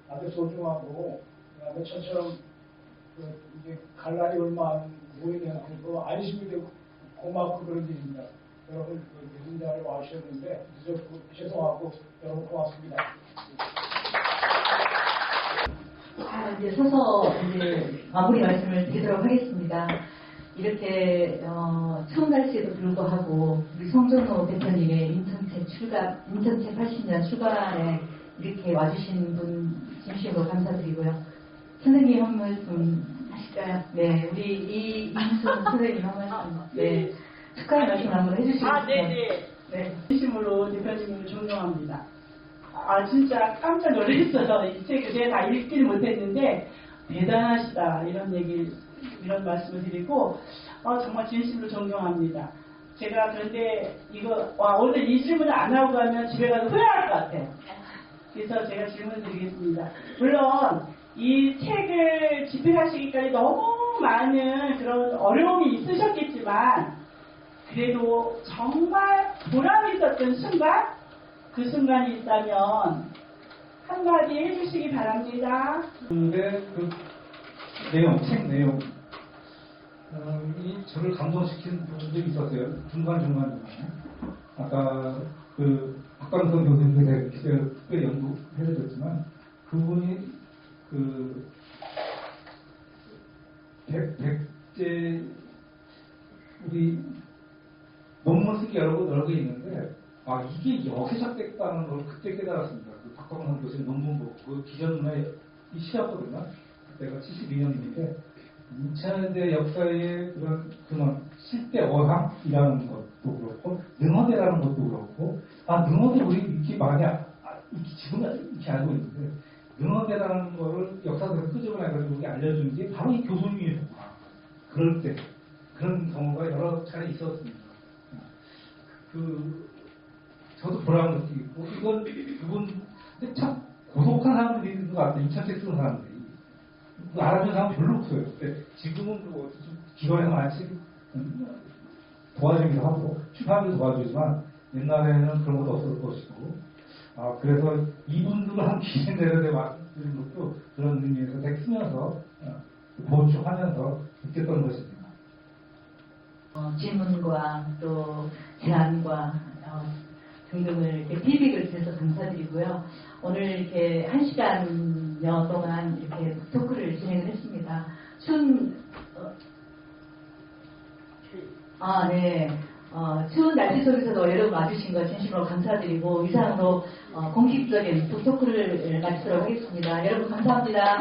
아주 소중하고 그다음에 저처럼 이제 갈 날이 얼마 안 보이면서도 안심이 되고 고맙고 그런 일입니다. 여러분 늦은 자리에 와주셨는데 늦었고 죄송하고 여러분 고맙습니다. 이제 서서 이제 마무리 말씀을 드리도록 하겠습니다. 이렇게 추운 날씨에도 불구하고 우리 송정로 대표님의 인천책 80년 출간에 이렇게 와주신 분 진심으로 감사드리고요. 선생님 한 말씀 하실까요? 네, 우리 이인순 선생님 한 말씀. 네, 축하의 말씀 한번 해주시겠어요? 네네. 네. 진심으로 대표님을 존경합니다. 진짜 깜짝 놀랐어요. 이 책을 제가 다 읽지는 못했는데 대단하시다 이런 말씀을 드리고 정말 진심으로 존경합니다. 제가 그런데 오늘 이 질문을 안 하고 가면 집에 가서 후회할 것 같아요. 그래서 제가 질문을 드리겠습니다. 물론 이 책을 집필하시기까지 너무 많은 그런 어려움이 있으셨겠지만 그래도 정말 보람이 있었던 순간 그 순간이 있다면 한마디 해주시기 바랍니다. 근데 그 책 내용 이 저를 감동시킨 부분들이 있었어요. 중간중간에. 아까 그 박광선 교수님께 특별히 연구해드렸지만 그분이 그 백제 우리 논문 쓰기 여러 개 있는데 이게 역해석됐다는 걸 그때 깨달았습니다. 그 박광선 교수님 논문 보고 그 기존문에 시작거든요. 그때가 72년인데 인천대 역사의 그런 실대 어항이라는 것도 그렇고 능어대라는 것도 그렇고 능어대 우리 이렇게 많이 지금은 이렇게 알고 있는데 능어대라는 거를 역사에서 끄집어내가지고 우리 알려준 게 바로 이 교수님이었구나. 그럴 때 그런 경우가 여러 차례 있었습니다. 저도 보람을 느끼고 이건 그분 근데 참 고독한 사람들이 있는 것 같아요. 인천책 쓰는 사람들이. 알아주는 사람 별로 없어요. 근데 지금은 좀 기관에서 많이 도와주기도 하고 출판도 도와주지만 옛날에는 그런 것도 없었을 것이고 그래서 이분들을 한 기생 내려내 말씀드린 것도 그런 의미에서 책 쓰면서 보충하면서 느꼈던 것입니다. 질문과 또 제안과 등등을 이렇게 피드백을 주셔서 감사드리고요. 오늘 이렇게 1시간여 동안 이렇게 토크를 진행을 했습니다. 추운 날씨 속에서도 여러분 와주신 것 진심으로 감사드리고 이상으로 공식적인 토크를 마치도록 하겠습니다. 여러분 감사합니다.